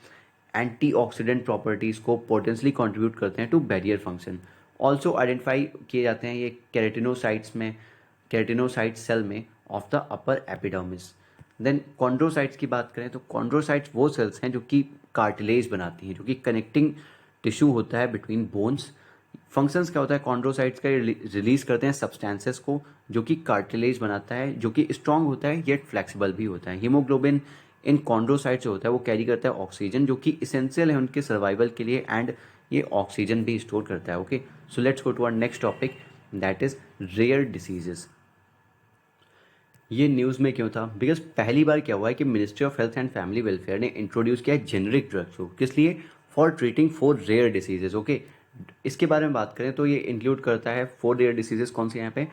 एंटीऑक्सीडेंट प्रॉपर्टीज़ को, पोटेंशियली कंट्रीब्यूट करते हैं to barrier function. Also identify किए जाते हैं ये केराटिनोसाइट्स में, केराटिनोसाइट सेल में of the upper epidermis. Then chondrocytes की बात करें तो कॉन्ड्रोसाइट्स वो सेल्स हैं जो कि कार्टिलेज बनाती हैं, जो कि कनेक्टिंग टिश्यू होता है बिटवीन बोन्स। फंक्शंस क्या होता है कॉन्ड्रोसाइट्स का, रिलीज करते हैं सब्सटेंसेस को जो कि कार्टिलेज बनाता है, जो कि स्ट्रांग होता है येट फ्लेक्सिबल भी होता है। हीमोग्लोबिन इन कॉन्ड्रोसाइट्स जो होता है वो कैरी करता है ऑक्सीजन, जो कि इसेंशियल है उनके सर्वाइवल के लिए एंड ये ऑक्सीजन भी स्टोर करता है। Okay, so let's go to our next topic, that is rare diseases. ये न्यूज़ में क्यों था? बिकॉज पहली बार क्या हुआ है कि ministry of health and family welfare ने इंट्रोड्यूस किया है जेनरिक ड्रग्स को, किस लिए? For treating 4 rare diseases. Okay, इसके बारे में बात करें तो ये इंक्लूड करता है 4 रेयर डिसीजेज। कौन सी यहाँ पे?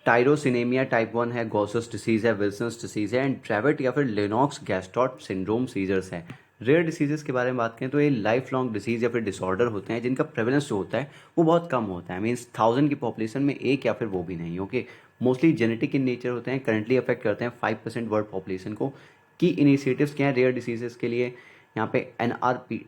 टायरोसिनेमिया टाइप 1 है, गॉसस डिसीज है, विल्सन्स डिसीज है, एंड ट्रेवेट या फिर लेनॉक्स गैस्ट्रॉट सिंड्रोम सीजर्स है। रेयर डिसीजेस के बारे में बात करें तो ये लाइफ लॉन्ग डिसीज या फिर डिसऑर्डर होते हैं जिनका प्रेवलेंस जो होता है वो बहुत कम होता है। मीन्स 1000 की पॉपुलेशन में एक या फिर वो भी नहीं। Okay, mostly genetic in nature होते हैं, करंटली अफेक्ट करते हैं 5% वर्ल्ड पॉपुलेशन को। की इनिशिएटिव्स क्या हैं रेयर डिसीजेस के लिए? यहाँ पे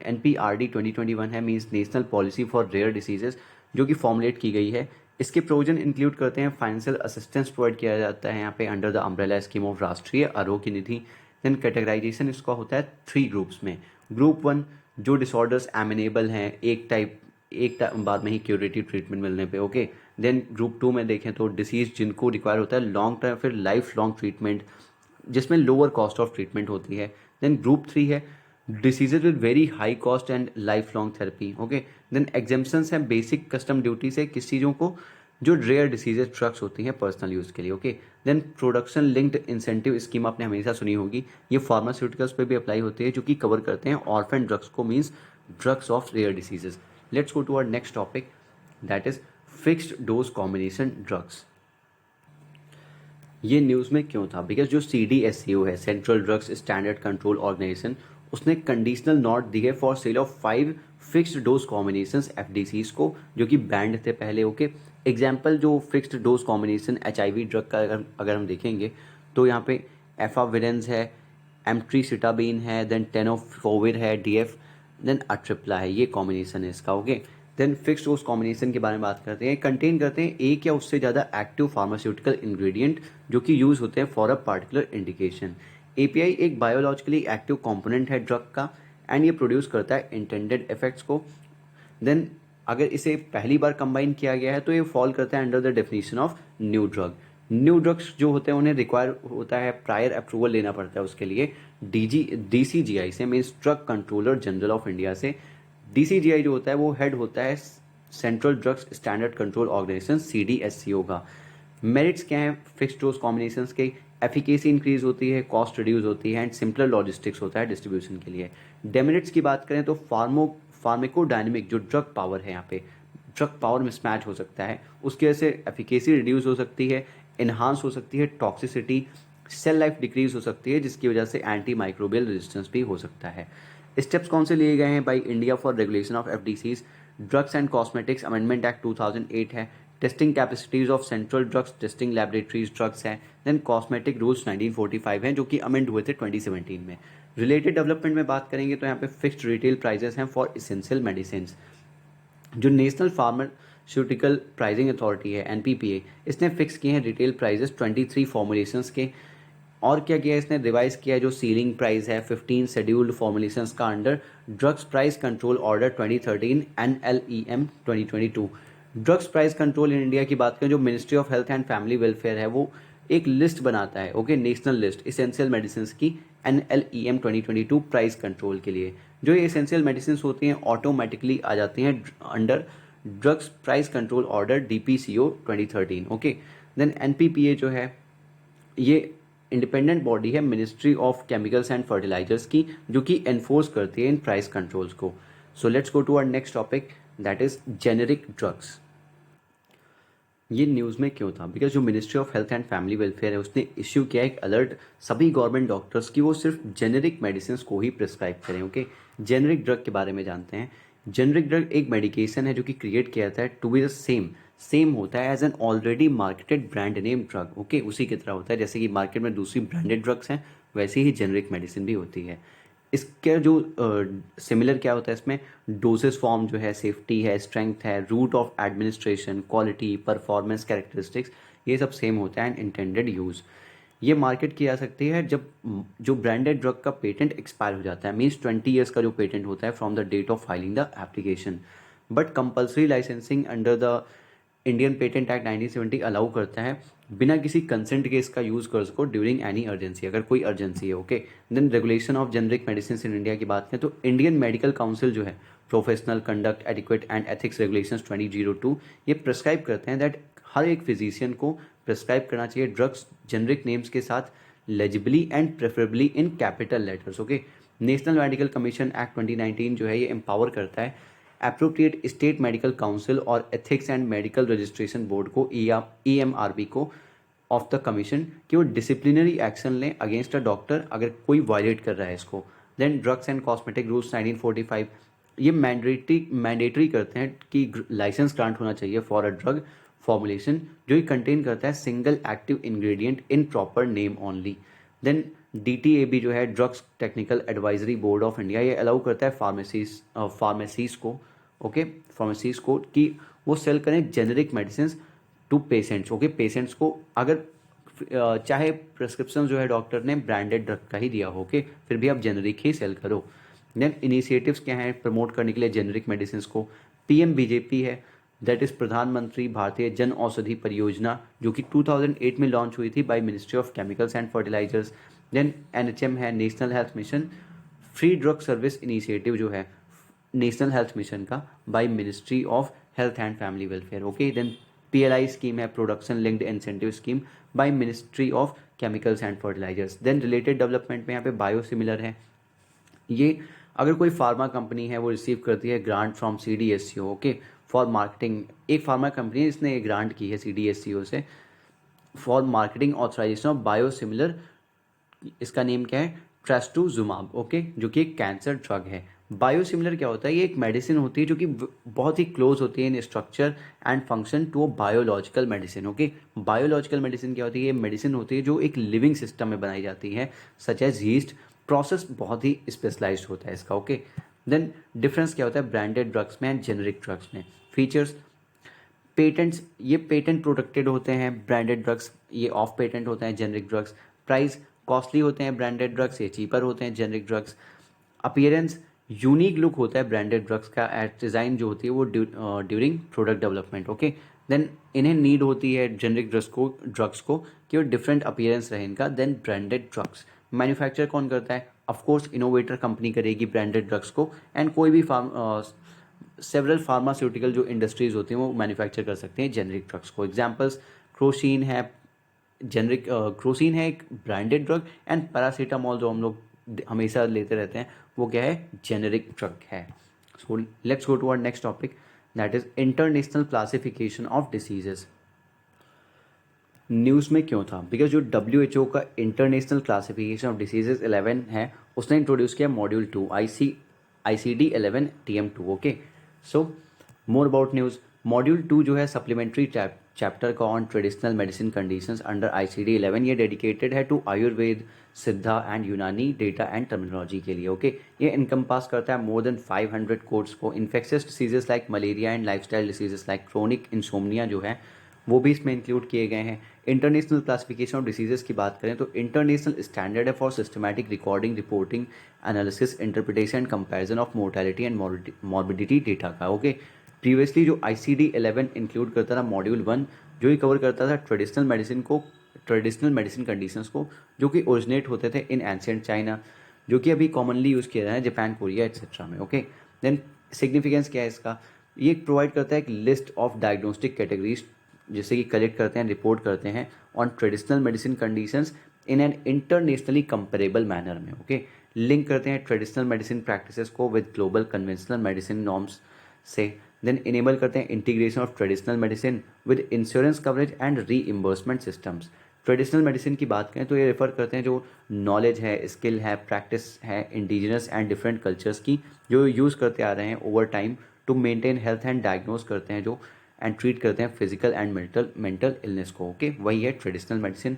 NPRD 2021 है, means national policy for rare diseases, जो कि फॉर्मुलेट की गई है। इसके प्रोविजन इंक्लूड करते हैं फाइनेंशियल असिस्टेंस प्रोवाइड किया जाता है यहाँ पे under the umbrella scheme of राष्ट्रीय आरोग्य निधि। देन कैटेगराइजेशन इसका होता है 3 ग्रुप्स में। ग्रुप 1 जो डिसऑर्डर्स एमिनेबल हैं, एक बाद में ही क्यूरेटिव ट्रीटमेंट मिलने पे। ओके, देन ग्रुप 2 में देखें तो डिसीज जिनको रिक्वायर होता है लॉन्ग टर्म फिर लाइफ लॉन्ग ट्रीटमेंट, जिसमें लोअर कॉस्ट ऑफ ट्रीटमेंट होती है। देन ग्रुप 3 है diseases with very high cost and lifelong therapy. Okay, then exemptions हैं बेसिक कस्टम ड्यूटी से किस चीज़ों को? जो रेयर डिसीजेज ड्रग्स होती हैं पर्सनल यूज़ के लिए। Okay, then production linked incentive scheme आपने हमेशा सुनी होगी, ये फार्मास्यूटिकल्स पे भी अप्लाई होती है, जो कि कवर करते हैं ऑर्फन ड्रग्स को, means drugs of rare diseases. Let's go to our next topic, that is fixed dose combination drugs. ये न्यूज़ में क्यों था? बिकॉज जो CDSCO है, central drugs standard control organisation, उसने कंडीशनल नोट दी है for sale of 5 fixed dose combinations FDCs को, जो कि बैंड थे पहले। ओके, एग्जाम्पल जो fixed dose combination HIV drug का अगर हम देखेंगे तो यहाँ पे एफाविरेंस है, एम्ट्रीसिटाबीन है, देन टेनोफोविर है, DF, देन अट्रिप्ला है, ये कॉम्बिनेशन है इसका। Okay, then fixed dose combination के बारे में बात करते हैं। कंटेन करते हैं एक या उससे ज़्यादा एक्टिव फार्मास्यूटिकल इंग्रेडिएंट जो कि यूज़ होते हैं for a particular indication. API एक बायोलॉजिकली एक्टिव कंपोनेंट है ड्रग का, एंड ये प्रोड्यूस करता है इंटेंडेड इफेक्ट्स को। देन अगर इसे पहली बार कंबाइन किया गया है तो ये फॉल करता है under the definition of new drug. New drugs जो होते हैं उन्हें रिक्वायर होता है प्रायर अप्रूवल लेना पड़ता है उसके लिए DCGI से, means drug controller general of India से। DCGI जो होता है वो हेड होता है central drugs standard control organisation CDSCO का। मेरिट्स क्या है फिक्स्ड डोज कॉम्बिनेशंस के? एफिकेसी इंक्रीज होती है, कॉस्ट रिड्यूस होती है, एंड सिंपलर लॉजिस्टिक्स होता है डिस्ट्रीब्यूशन के लिए। डेमेरिट्स की बात करें तो फार्मेकोडायनेमिक जो ड्रग पावर है, यहाँ पे ड्रग पावर मिसमैच हो सकता है, उसकी वजह से एफिकेसी रिड्यूस हो सकती है, इन्हांस हो सकती है टॉक्सिसिटी, सेल लाइफ डिक्रीज हो सकती है, जिसकी वजह से एंटी माइक्रोबियल रेजिस्टेंस भी हो सकता है। स्टेप्स कौन से लिए गए हैं by India for regulation of FDCs? Drugs and cosmetics amendment act 2008 है, testing capacities of central drugs testing laboratories drugs है, देन कॉस्मेटिक रूल्स 1945 हैं जो कि अमेंड हुए थे 2017 में। रिलेटेड डेवलपमेंट में बात करेंगे तो यहाँ पे फिक्स्ड रिटेल प्राइजेस हैं फॉर इसेंशियल मेडिसिन। जो नेशनल फार्मास्यूटिकल प्राइसिंग अथॉरिटी है NPPA, इसने फिक्स किए हैं रिटेल प्राइजेस 23 फॉर्मुलेशंस के। और क्या किया इसने? रिवाइज किया जो सीलिंग प्राइस है 15 शेड्यूल्ड फॉर्मुलेशंस का under drugs price control order 2013 NLEM 2022। Drugs price control इन इंडिया की बात करें, जो ministry of health and family welfare है वो एक लिस्ट बनाता है। Okay, national list essential medicine की NLEM 2022 प्राइस कंट्रोल के लिए। जो ये इसेंशियल मेडिसिन होती हैं ऑटोमेटिकली आ जाती हैं under drugs price control order DPCO 2013। Okay, then NPPA जो है ये इंडिपेंडेंट बॉडी है ministry of chemicals and fertilisers की, जो कि एनफोर्स करती है इन प्राइस कंट्रोल्स को। So let's go to our next topic, that is generic drugs. ये न्यूज़ में क्यों था? बिकॉज जो ministry of health and family welfare है उसने इश्यू किया एक अलर्ट सभी गवर्नमेंट डॉक्टर्स की वो सिर्फ जेनेरिक मेडिसिन को ही प्रिस्क्राइब करें। ओके, जेनेरिक ड्रग के बारे में जानते हैं। जेनेरिक ड्रग एक मेडिकेशन है जो कि क्रिएट किया जाता है टू बी द सेम होता है as an already marketed brand name drug. Okay, उसी की तरह होता है जैसे कि मार्केट में दूसरी ब्रांडेड ड्रग्स हैं, वैसे ही जेनेरिक मेडिसिन भी होती है। इसका जो सिमिलर क्या होता है इसमें? डोसेस फॉर्म जो है, सेफ्टी है, स्ट्रेंथ है, route of administration, quality, performance characteristics, ये सब सेम होता है एंड इंटेंडेड यूज़। ये मार्केट की जा सकती है जब जो ब्रांडेड ड्रग का पेटेंट एक्सपायर हो जाता है, मीन्स 20 ईयर्स का जो पेटेंट होता है from the date of filing the application. But compulsory licensing under the Indian patent act 1970 allow करता है बिना किसी कंसेंट के इसका यूज़ कर सको ड्यूरिंग एनी अर्जेंसी, अगर कोई अर्जेंसी है। Okay, then regulation of generic medicine in India की बात करें तो इंडियन मेडिकल काउंसिल जो है professional conduct etiquette and ethics regulations 2002 ये प्रिस्क्राइब करते हैं दैट हर एक फिजिशियन को प्रिस्क्राइब करना चाहिए ड्रग्स जेनरिक नेम्स के साथ legibly and preferably in capital letters. Okay, national medical commission act 2019 जो है ये एम्पावर करता है अप्रोप्रिएट स्टेट मेडिकल काउंसिल और ethics and medical registration board को EMRB को ऑफ द कमीशन कि वो डिसिप्लिनरी एक्शन लें अगेंस्ट अ डॉक्टर अगर कोई वायलेट कर रहा है इसको। Then drugs and cosmetic rules 1945 ये मैंडेटरी करते हैं कि लाइसेंस ग्रांट होना चाहिए फॉर अ ड्रग फॉर्मुलेशन जो ये कंटेन करता है single active ingredient in proper name only. Then DTAB जो है drugs technical advisory board of India ये अलाउ करता है फार्मेसीज को, ओके, फार्मेसीज को कि वो सेल करें generic medicine to patients. Okay, patients को अगर चाहे प्रिस्क्रिप्शन जो है डॉक्टर ने ब्रांडेड ड्रग का ही दिया हो, ओके, फिर भी आप जेनरिक ही सेल करो। देन इनिशिएटिव्स क्या हैं प्रमोट करने के लिए जेनरिक मेडिसिन को? PMBJP है, दैट इज प्रधानमंत्री भारतीय जन औषधि परियोजना जो कि 2008 में लॉन्च हुई थी by ministry of chemicals and fertilisers. Then NHM है national health mission, free drug service initiative जो है नेशनल हेल्थ मिशन का by ministry of health and family welfare. Okay, then PLI scheme है production linked incentive scheme by ministry of chemicals and fertilisers. Then related development में यहाँ पे biosimilar है, ये अगर कोई फार्मा कंपनी है वो रिसीव करती है grant from CDSCO, okay, for marketing. एक फार्मा कंपनी है जिसने ये ग्रांट की है CDSCO से for marketing authorisation of biosimilar, इसका नेम क्या है ट्रस्टुजुमाब, ओके, जो कि एक कैंसर ड्रग है। बायोसिमिलर क्या होता है? ये एक मेडिसिन होती है जो कि बहुत ही क्लोज होती है in structure and function to a biological medicine. Okay, biological medicine क्या होती है? ये मेडिसिन होती है जो एक लिविंग सिस्टम में बनाई जाती है सच एज यीस्ट, प्रोसेस बहुत ही स्पेशलाइज्ड होता है इसका। ओके, देन डिफरेंस क्या होता है ब्रांडेड ड्रग्स में एंड जेनरिक ड्रग्स में? फीचर्स, पेटेंट्स, ये पेटेंट प्रोटेक्टेड होते हैं ब्रांडेड ड्रग्स, ये ऑफ पेटेंट होते हैं जेनरिक ड्रग्स। प्राइस, कॉस्टली होते हैं ब्रांडेड ड्रग्स, ये चीपर होते हैं generic drugs. Appearance, unique look होता है ब्रांडेड ड्रग्स का, एट डिज़ाइन जो होती है वो during product development. Okay, then इन्हें नीड होती है जेनरिक ड्रग्स को कि वो डिफरेंट अपीयरेंस रहे इनका देन ब्रांडेड ड्रग्स। मैन्युफैक्चर कौन करता है? ऑफकोर्स इनोवेटर कंपनी करेगी ब्रांडेड ड्रग्स को, एंड कोई भी सेवरल फार्मास्यूटिकल जो इंडस्ट्रीज होती हैं वो मैन्युफैक्चर कर सकते हैं जेनरिक ड्रग्स को। एग्जांपल्स, क्रोसिन है जेनरिक, क्रोसिन है एक ब्रांडेड ड्रग, एंड पैरासीटामोल जो हम लोग हमेशा लेते रहते हैं वो क्या है? जेनरिक ड्रग है। So let's go to our next topic that is international classification of diseases. News में क्यों था? बिकॉज जो WHO का इंटरनेशनल क्लासिफिकेशन ऑफ डिसीजेज 11 है उसने इंट्रोड्यूस किया module 2 ICD 11 TM2। Okay, so more about news. Module 2 जो है सप्लीमेंट्री चैप्टर का on traditional medicine conditions under ICD 11 ये डेडिकेटेड है टू आयुर्वेद, सिद्धा एंड यूनानी डेटा एंड टर्मिनोलॉजी के लिए। ओके, ये इनकम्पास करता है मोर देन 500 कोड्स को। Infectious diseases like malaria and lifestyle diseases like chronic insomnia जो है वो भी इसमें इंक्लूड किए गए हैं। इंटरनेशनल क्लासिफिकेशन ऑफ डिसीजेस की बात करें तो इंटरनेशनल स्टैंडर्ड है for systematic recording, reporting, analysis, interpretation and comparison of mortality and morbidity data का। ओके, प्रीवियसली जो ICD 11 इंक्लूड करता था मॉड्यूल 1 जो ही कवर करता था ट्रेडिशनल मेडिसिन कंडीशंस को जो कि ओरिजिनेट होते थे इन एंशिएंट चाइना, जो कि अभी कॉमनली यूज़ किया जाता है जापान, कोरिया एक्सेट्रा में। ओके, देन सिग्निफिकेंस क्या है इसका? ये प्रोवाइड करता है एक लिस्ट ऑफ डायग्नोस्टिक कैटेगरीज जैसे कि कलेक्ट करते हैं, रिपोर्ट करते हैं on traditional medicine conditions in an internationally comparable manner में। ओके, लिंक करते हैं ट्रेडिशनल मेडिसिन प्रैक्टिसेस को with global conventional medicine norms से। देन इनेबल करते हैं integration of traditional medicine with insurance coverage and reimbursement systems. Traditional medicine की बात करें तो ये रेफर करते हैं जो नॉलेज है, स्किल है, प्रैक्टिस है इंडिजिनस एंड डिफरेंट कल्चर्स की जो यूज़ करते आ रहे हैं over time to maintain health and diagnose करते हैं जो एंड ट्रीट करते हैं फिजिकल एंड मेंटल इलनेस को। ओके, वही है ट्रेडिशनल मेडिसिन।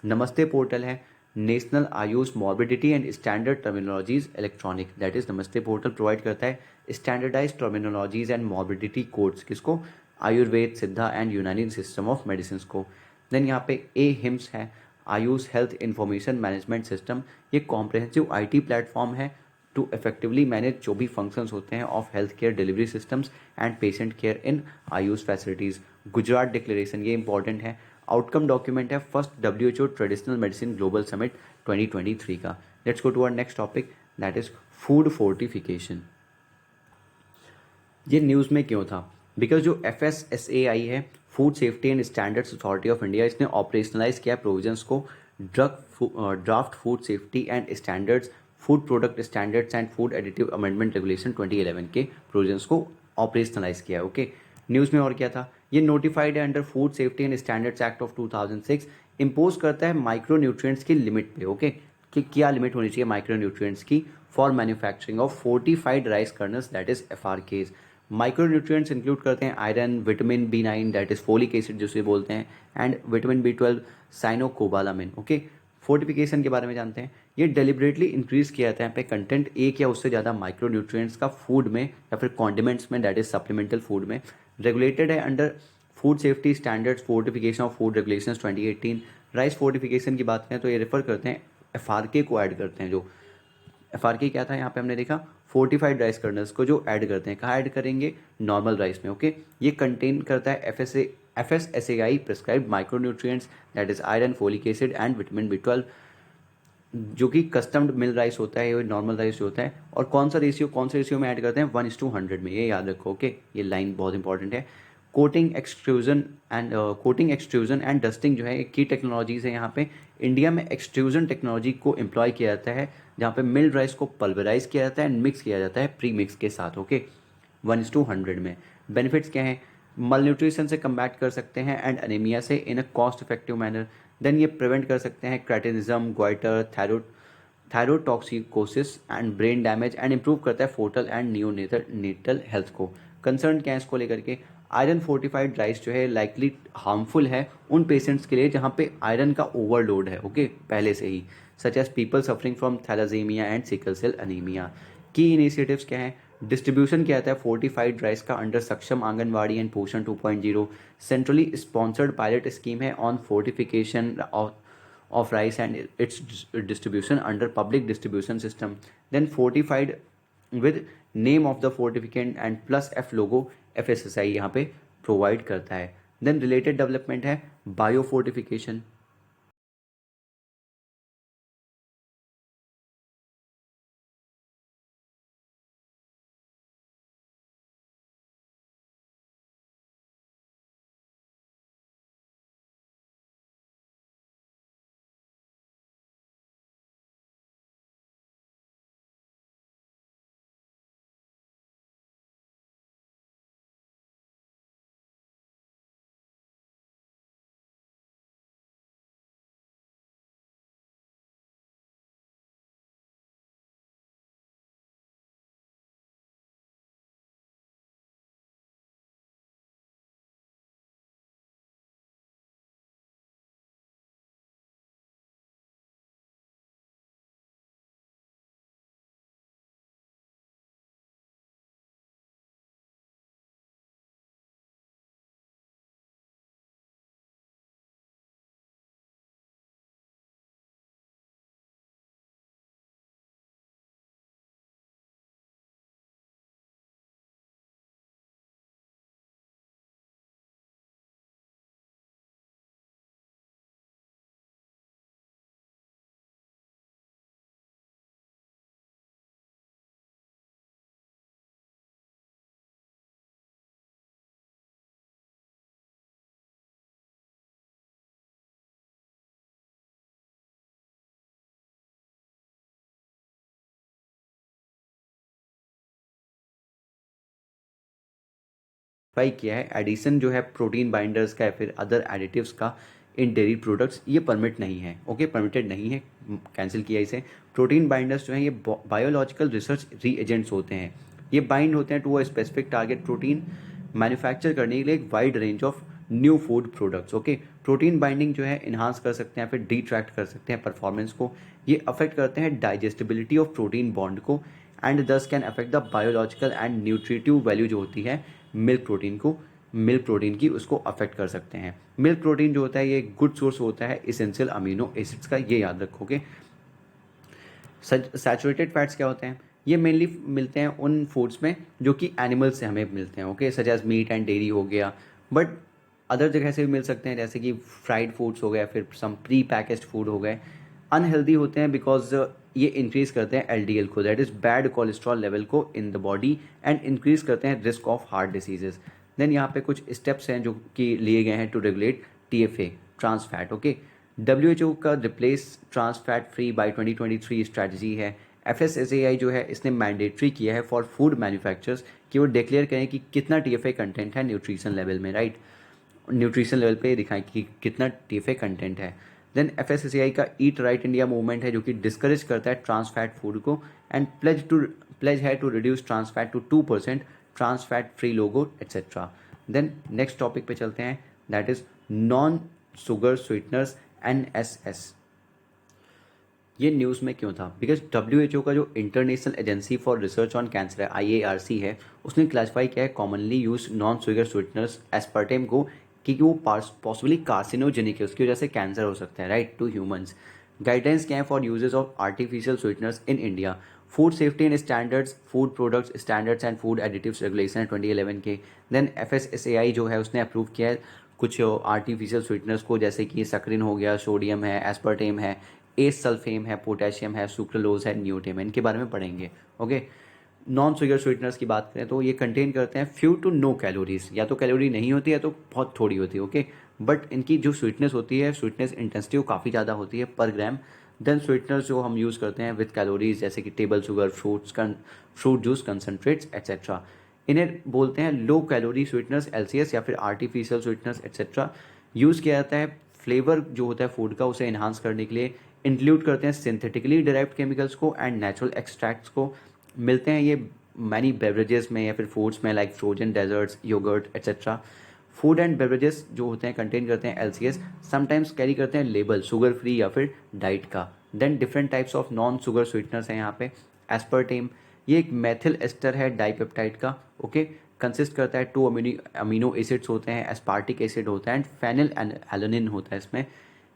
नमस्ते पोर्टल है national AYUSH morbidity and standard terminologies electronic, that is Namaste portal provide करता है standardise terminologies and morbidity codes किसको? Ayurveda, Siddha and Unani system of medicine को। देन यहाँ पे HIMSS है AYUSH health information management system, ये कॉम्प्रहेंसिव IT प्लेटफॉर्म है टू इफेक्टिवली मैनेज जो भी फंक्शंस होते हैं of health care delivery systems and patient care in AYUSH facilities. Gujarat declaration, ये इंपॉर्टेंट है। आउटकम डॉक्यूमेंट है first WHO traditional medicine global summit 2023 का। Let's go to our next topic, that is food fortification. ये news में क्यों था? Because जो FSSAI है, food safety and standards authority of India, इसने ऑपरेशनलाइज किया प्रोविजंस को draft food safety and standards, food product standards and food additive amendment regulation 2011 के प्रोविजंस को ऑपरेशनलाइज किया। ओके, न्यूज़ में और क्या था? ये नोटिफाइड है under food safety and standards act of 2006, impose करता है माइक्रो न्यूट्रिएंट्स की लिमिट पे। ओके, कि क्या लिमिट होनी चाहिए माइक्रो न्यूट्रिएंट्स की for manufacturing of fortified rice colonel's, that is FRKs। Micro nutrients include करते हैं iron, vitamin B9 that is folic acid जिसे बोलते हैं, and vitamin B12 cyanocobalamin. Okay, fortification के बारे में जानते हैं। ये डेलिबरेटली इंक्रीज किया जाता है यहाँ पे कंटेंट एक या उससे ज़्यादा माइक्रो न्यूट्रिएंट्स का फूड में या फिर कॉन्डिमेंट्स में, दैट इज सप्लीमेंटल फूड में। रेगुलेटेड है under food safety standards fortification of food regulations 2018। Rice fortification की बात करें तो ये रेफर करते हैं FRK को ऐड करते हैं। जो FRK क्या था यहाँ पे हमने देखा, फोर्टिफाइड राइस कर्नल्स को जो ऐड करते हैं, कहाँ ऐड करेंगे? नॉर्मल राइस में। ओके, ये कंटेन करता है FSSAI prescribed micronutrients that is iron, folic acid and vitamin B12, जो कि कस्टम्ड मिल राइस होता है, ये नॉर्मल राइस जो होता है। और कौन सा रेशियो में ऐड करते हैं? 1:100 में, ये याद रखो। ओके, ये लाइन बहुत इंपॉर्टेंट है। कोटिंग एक्सट्रूजन एंड डस्टिंग जो है एक की टेक्नोलॉजीज है यहाँ पे। इंडिया में एक्सट्रूजन टेक्नोलॉजी को एम्प्लॉय किया जाता है, जहाँ पे मिल्ड राइस को पल्वराइज किया जाता है एंड मिक्स किया जाता है प्री मिक्स के साथ। ओके, 1:100 में। बेनिफिट्स क्या हैं? मल न्यूट्रिशन से कम्बैट कर सकते हैं एंड अनीमिया से in a cost effective manner. Then ये प्रिवेंट कर सकते हैं cretinism, goitre, thyrotoxicosis and brain damage, and improve करता है फोटल एंड नियोनेटल हेल्थ को। कंसर्न क्या है इसको लेकर के? आयरन फोर्टिफाइड राइस जो है लाइकली हार्मफुल है उन पेशेंट्स के लिए जहाँ पे आयरन का ओवरलोड है। ओके, पहले से ही, such as people suffering from thalassaemia and sickle cell anaemia. की इनिशिएटिव्स क्या है? डिस्ट्रीब्यूशन किया जाता है फोर्टिफाइड राइस का अंडर सक्षम आंगनवाड़ी एंड पोषण 2.0। सेंट्रली स्पॉन्सर्ड पायलट स्कीम है on fortification of rice and its distribution under public distribution system. Then fortified with name of the fortificant and plus F logo, FSSAI यहाँ पे provide करता है। Then related development है bio fortification. Specify किया है addition जो है protein binders का या फिर अदर एडिटिव्स का इन डेयरी प्रोडक्ट्स, ये परमिट नहीं है। ओके, परमिटेड नहीं है, कैंसिल किया इसे। प्रोटीन बाइंडर्स जो हैं ये बायोलॉजिकल रिसर्च रीएजेंट्स होते हैं, ये बाइंड होते हैं to a specific target protein manufacture करने के लिए एक wide range of new food products. Okay, protein binding जो है इन्हांस कर सकते हैं फिर डिट्रैक्ट कर सकते हैं परफॉर्मेंस को। ये अफेक्ट करते हैं डाइजेस्टिबिलिटी ऑफ प्रोटीन बॉन्ड को एंड दस can affect the biological and nutritive value जो होती है मिल्क प्रोटीन की, उसको अफेक्ट कर सकते हैं। मिल्क प्रोटीन जो होता है ये एक गुड सोर्स होता है इसेंशियल अमीनो एसिड्स का, ये याद रखोगे। सैचुरेटेड फैट्स क्या होते हैं? ये मेनली मिलते हैं उन फूड्स में जो कि एनिमल्स से हमें मिलते हैं। Okay, such as meat and dairy हो गया। बट अदर जगह से भी मिल सकते हैं, जैसे कि फ्राइड फूड्स हो गए, फिर सम प्री पैकेज्ड फूड हो गए। अनहेल्दी होते हैं बिकॉज ये इंक्रीज करते हैं एलडीएल को, that is bad cholesterol level को in the body, and increase करते हैं risk of heart diseases. Then यहाँ पे कुछ स्टेप्स हैं जो कि लिए गए हैं to regulate TFA, trans fat. Okay, WHO का replace trans fat free by 2023 strategy है। एफएसएसएआई जो है इसने मैंडेटरी किया है फॉर फूड मैन्युफैक्चरर्स कि वो डिक्लेयर करें कि कितना टीएफए कंटेंट है न्यूट्रिशन लेवल में, राइट। न्यूट्रिशन लेवल पे दिखाएं कि कितना टीएफए कंटेंट है। देन एफएसएसएआई का ईट राइट इंडिया मूवमेंट है जो कि डिस्करेज करता है ट्रांस फैट फूड को, एंड प्लेज है to reduce trans fat to 2%, trans fat free logo etcetera. Then next topic पे चलते हैं, that is non sugar sweeteners, NSS। ये न्यूज़ में क्यों था? बिकॉज डब्ल्यूएचओ का जो international agency for research on cancer है, IARC है, उसने क्लासीफाई किया है commonly use non sugar sweeteners aspartame को कि वो पॉसिबली कार्सिनोजेनिक है, उसकी वजह से कैंसर हो सकता है, राइट, टू ह्यूमंस। गाइडलाइंस क्या है for uses of artificial sweeteners in India? Food safety and standards, food products standards and food additives regulation 2011 के। देन FSSAI जो है उसने अप्रूव किया है कुछ आर्टिफिशियल स्वीटनर्स को, जैसे कि सक्रिन हो गया, सोडियम है, एस्पर्टेम है, एस सल्फेम है, पोटेशियम है, सुक्रोलोज है, न्यूटेम है, इनके बारे में पढ़ेंगे। ओके, नॉन शुगर स्वीटनर्स की बात करें तो ये कंटेन करते हैं फ्यू टू नो कैलोरीज, या तो कैलोरी नहीं होती है तो बहुत थोड़ी होती है। ओके, बट इनकी जो स्वीटनेस होती है, स्वीटनेस इंटेंसिटी वो काफ़ी ज़्यादा होती है पर ग्राम। देन स्वीटनर्स जो हम यूज़ करते हैं विद कैलोरीज, जैसे कि table sugar, fruit juice concentrates etcetera, इन्हें बोलते हैं लो कैलोरी स्वीटनर्स, LCS, या फिर आर्टिफिशियल स्वीटनर्स एट्सेट्रा। यूज़ किया जाता है फ्लेवर जो होता है फूड का उसे इन्हांस करने के लिए। इंक्लूड करते हैं सिंथेटिकली डिराइव्ड केमिकल्स को एंड नेचुरल एक्सट्रैक्ट्स को। मिलते हैं ये मैनी बेवरेजेस में या फिर फूड्स में, like frozen desserts, yogurt etcetera. Food and beverages जो होते हैं कंटेन करते हैं LCS, समटाइम्स कैरी करते हैं लेबल शुगर फ्री या फिर डाइट का। Then different types of non sugar sweeteners हैं यहाँ पे। एस्पर्टेम, ये एक मेथिल एस्टर है डाइपेप्टाइड का। ओके, कंसिस्ट करता है 2 अमीनो एसिड्स होते हैं, एस्पार्टिक एसिड होता है एंड फेनिल एलोनिन होता है इसमें।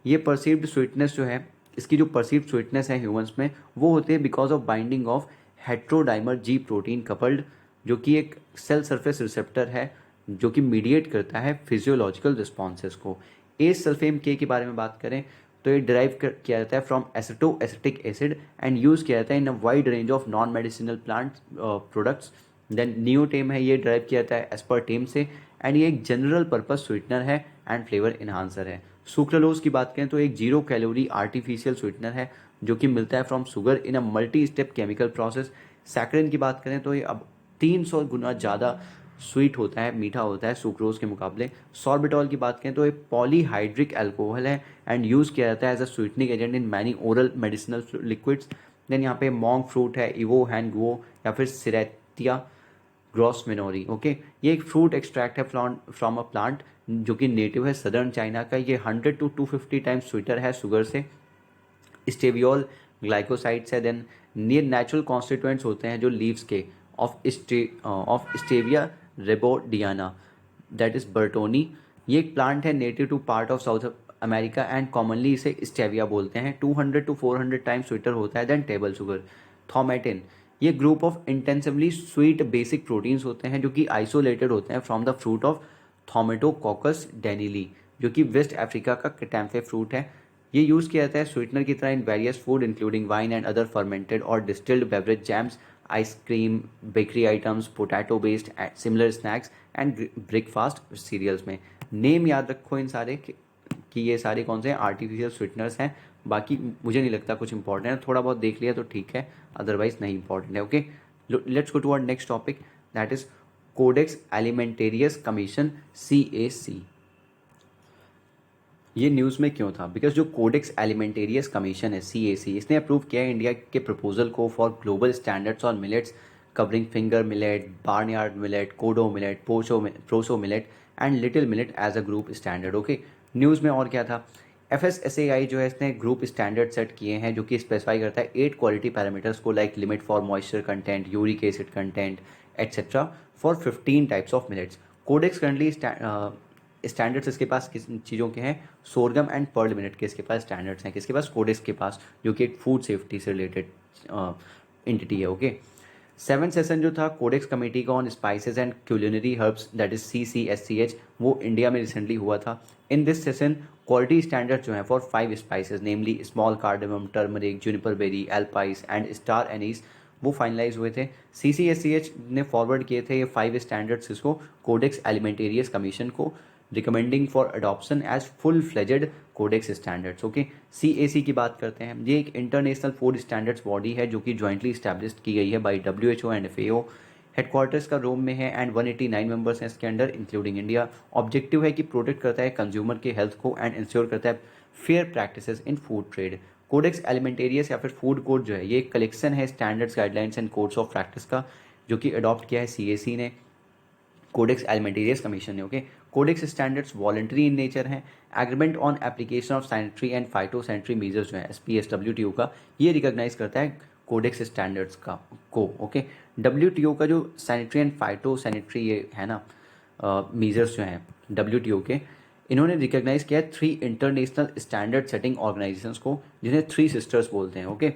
ये परसीव्ड स्वीटनेस जो है, इसकी जो परसीव्ड स्वीटनेस है ह्यूमंस में, वो होती है because of binding of heterodimer G protein coupled, जो कि एक सेल सरफेस रिसेप्टर है जो कि मीडिएट करता है फिजियोलॉजिकल रिस्पॉन्सेस को। एस सल्फेम के बारे में बात करें तो ये डिराइव किया जाता है from aceto acetic acid and use किया जाता है in a wide range of non medicinal plant products. Then neotame है, ये डिराइव किया जाता है एस्पर्टेम से, एंड ये एक जनरल पर्पस स्वीटनर है एंड फ्लेवर इन्हांसर है। सुक्रोलोज की बात करें तो एक 0 कैलोरी आर्टिफिशियल स्वीटनर है जो कि मिलता है from sugar in a multi step chemical process. Saccharin की बात करें तो ये अब 300 गुना ज़्यादा स्वीट होता है, मीठा होता है सुक्रोज के मुकाबले। सॉर्बिटॉल की बात करें तो ये पॉलीहाइड्रिक अल्कोहल है एंड यूज़ किया जाता है as a sweetening agent in many oral medicinal liquids. Then यहाँ पे मॉन्ग फ्रूट है, इवो हैंड गुओ या फिर सिरेतिया ग्रॉसमेनोरी। ओके, ये एक फ्रूट एक्सट्रैक्ट है फ्रॉम अ प्लांट जो कि नेटिव है सदर्न चाइना का। ये 100 to 250 टाइम्स स्वीटर है शुगर से। स्टेवियोल ग्लाइकोसाइड्स है। देन ये नेचुरल कॉन्स्टिट्यूएंट्स होते हैं जो लीव्स के of stevia rebaudiana, that is Bertoni. ये एक प्लांट है native to part of South America and commonly इसे स्टेविया बोलते हैं। 200 to 400 टाइम्स स्वीटर होता है देन टेबल शुगर। थॉमेटिन, ये group of intensively sweet basic proteins होते हैं जो कि आइसोलेटेड होते हैं from the fruit of thaumatococcus daniellii, जो कि वेस्ट अफ्रीका का कैटेम्फे फ्रूट है। ये यूज़ किया जाता है स्वीटनर की तरह in various food including wine and other fermented और distilled beverage, jams, ice cream, bakery items, potato based similar snacks and breakfast cereals में। नेम याद रखो इन सारे कि ये सारे कौन से आर्टिफिशियल स्वीटनर्स हैं। बाकी मुझे नहीं लगता कुछ इंपॉर्टेंट है, थोड़ा बहुत देख लिया तो ठीक है, अदरवाइज नहीं इंपॉर्टेंट है। Okay, let's go to our next topic, that is codex alimentarius commission, CAC। ये न्यूज़ में क्यों था? बिकॉज जो कोडेक्स एलिमेंटेरियस कमीशन है, CAC, इसने अप्रूव किया है इंडिया के प्रपोजल को for global standards on millets covering finger millet, barnyard millet, kodo millet, proso millet and little millet as a group standard. Okay, news में और क्या था? FSSAI जो है इसने ग्रुप स्टैंडर्ड सेट किए हैं जो कि स्पेसिफाई करता है 8 क्वालिटी पैरामीटर्स को, like limit for moisture content, uric acid content etcetera for 15 types of millets. Codex currently standards इसके पास किस चीज़ों के हैं? सोरगम एंड पर्ल मिनट के इसके पास स्टैंडर्ड्स हैं। किसके पास? कोडेक्स के पास, जो कि एक फूड सेफ्टी से रिलेटेड एंटिटी है। ओके, सेवन सेशन जो था कोडेक्स कमेटी का on spices and culinary herbs that is CCSCH, वो इंडिया में रिसेंटली हुआ था। In this session quality standard जो है for 5 spices namely small cardamom, turmeric, juniper berry, allspice and star anise, वो फाइनलाइज हुए थे। CCSCH ने फॉरवर्ड किए थे ये 5 स्टैंडर्ड्स इसको कोडेक्स एलिमेंटेरियस कमीशन को, recommending for adoption as full fledged codex standards. Okay, CAC की बात करते हैं। ये एक इंटरनेशनल फूड स्टैंडर्ड्स बॉडी है जो कि जॉइंटली स्टैब्लिश की गई है by WHO and FAO। Headquarters का रोम में है एंड 189 मेंबर्स हैं इसके अंडर इंक्लूडिंग इंडिया। ऑब्जेक्टिव है कि प्रोटेक्ट करता है कंज्यूमर के हेल्थ को एंड इंश्योर करता है fair practices in food trade. Codex alimentarius या फिर फूड कोड जो है ये एक कलेक्शन है standards, guidelines and codes of practice का, जो कि अडॉप्ट किया है CAC ने, कोडेक्स एलिमेंटेरियस कमीशन ने। Okay, codex standards voluntary in nature हैं। Agreement on application of sanitary and phytosanitary measures जो है SPSWTO का, ये रिकॉग्नाइज करता है कोडेक्स स्टैंडर्ड्स का को। ओके, WTO का जो सैनिटरी एंड फाइटोसैनिटरी ये है ना मेजर्स जो हैं WTO के, इन्होंने रिकॉग्नाइज किया है 3 इंटरनेशनल स्टैंडर्ड सेटिंग ऑर्गेनाइजेशंस को, जिन्हें 3 सिस्टर्स बोलते हैं। ओके,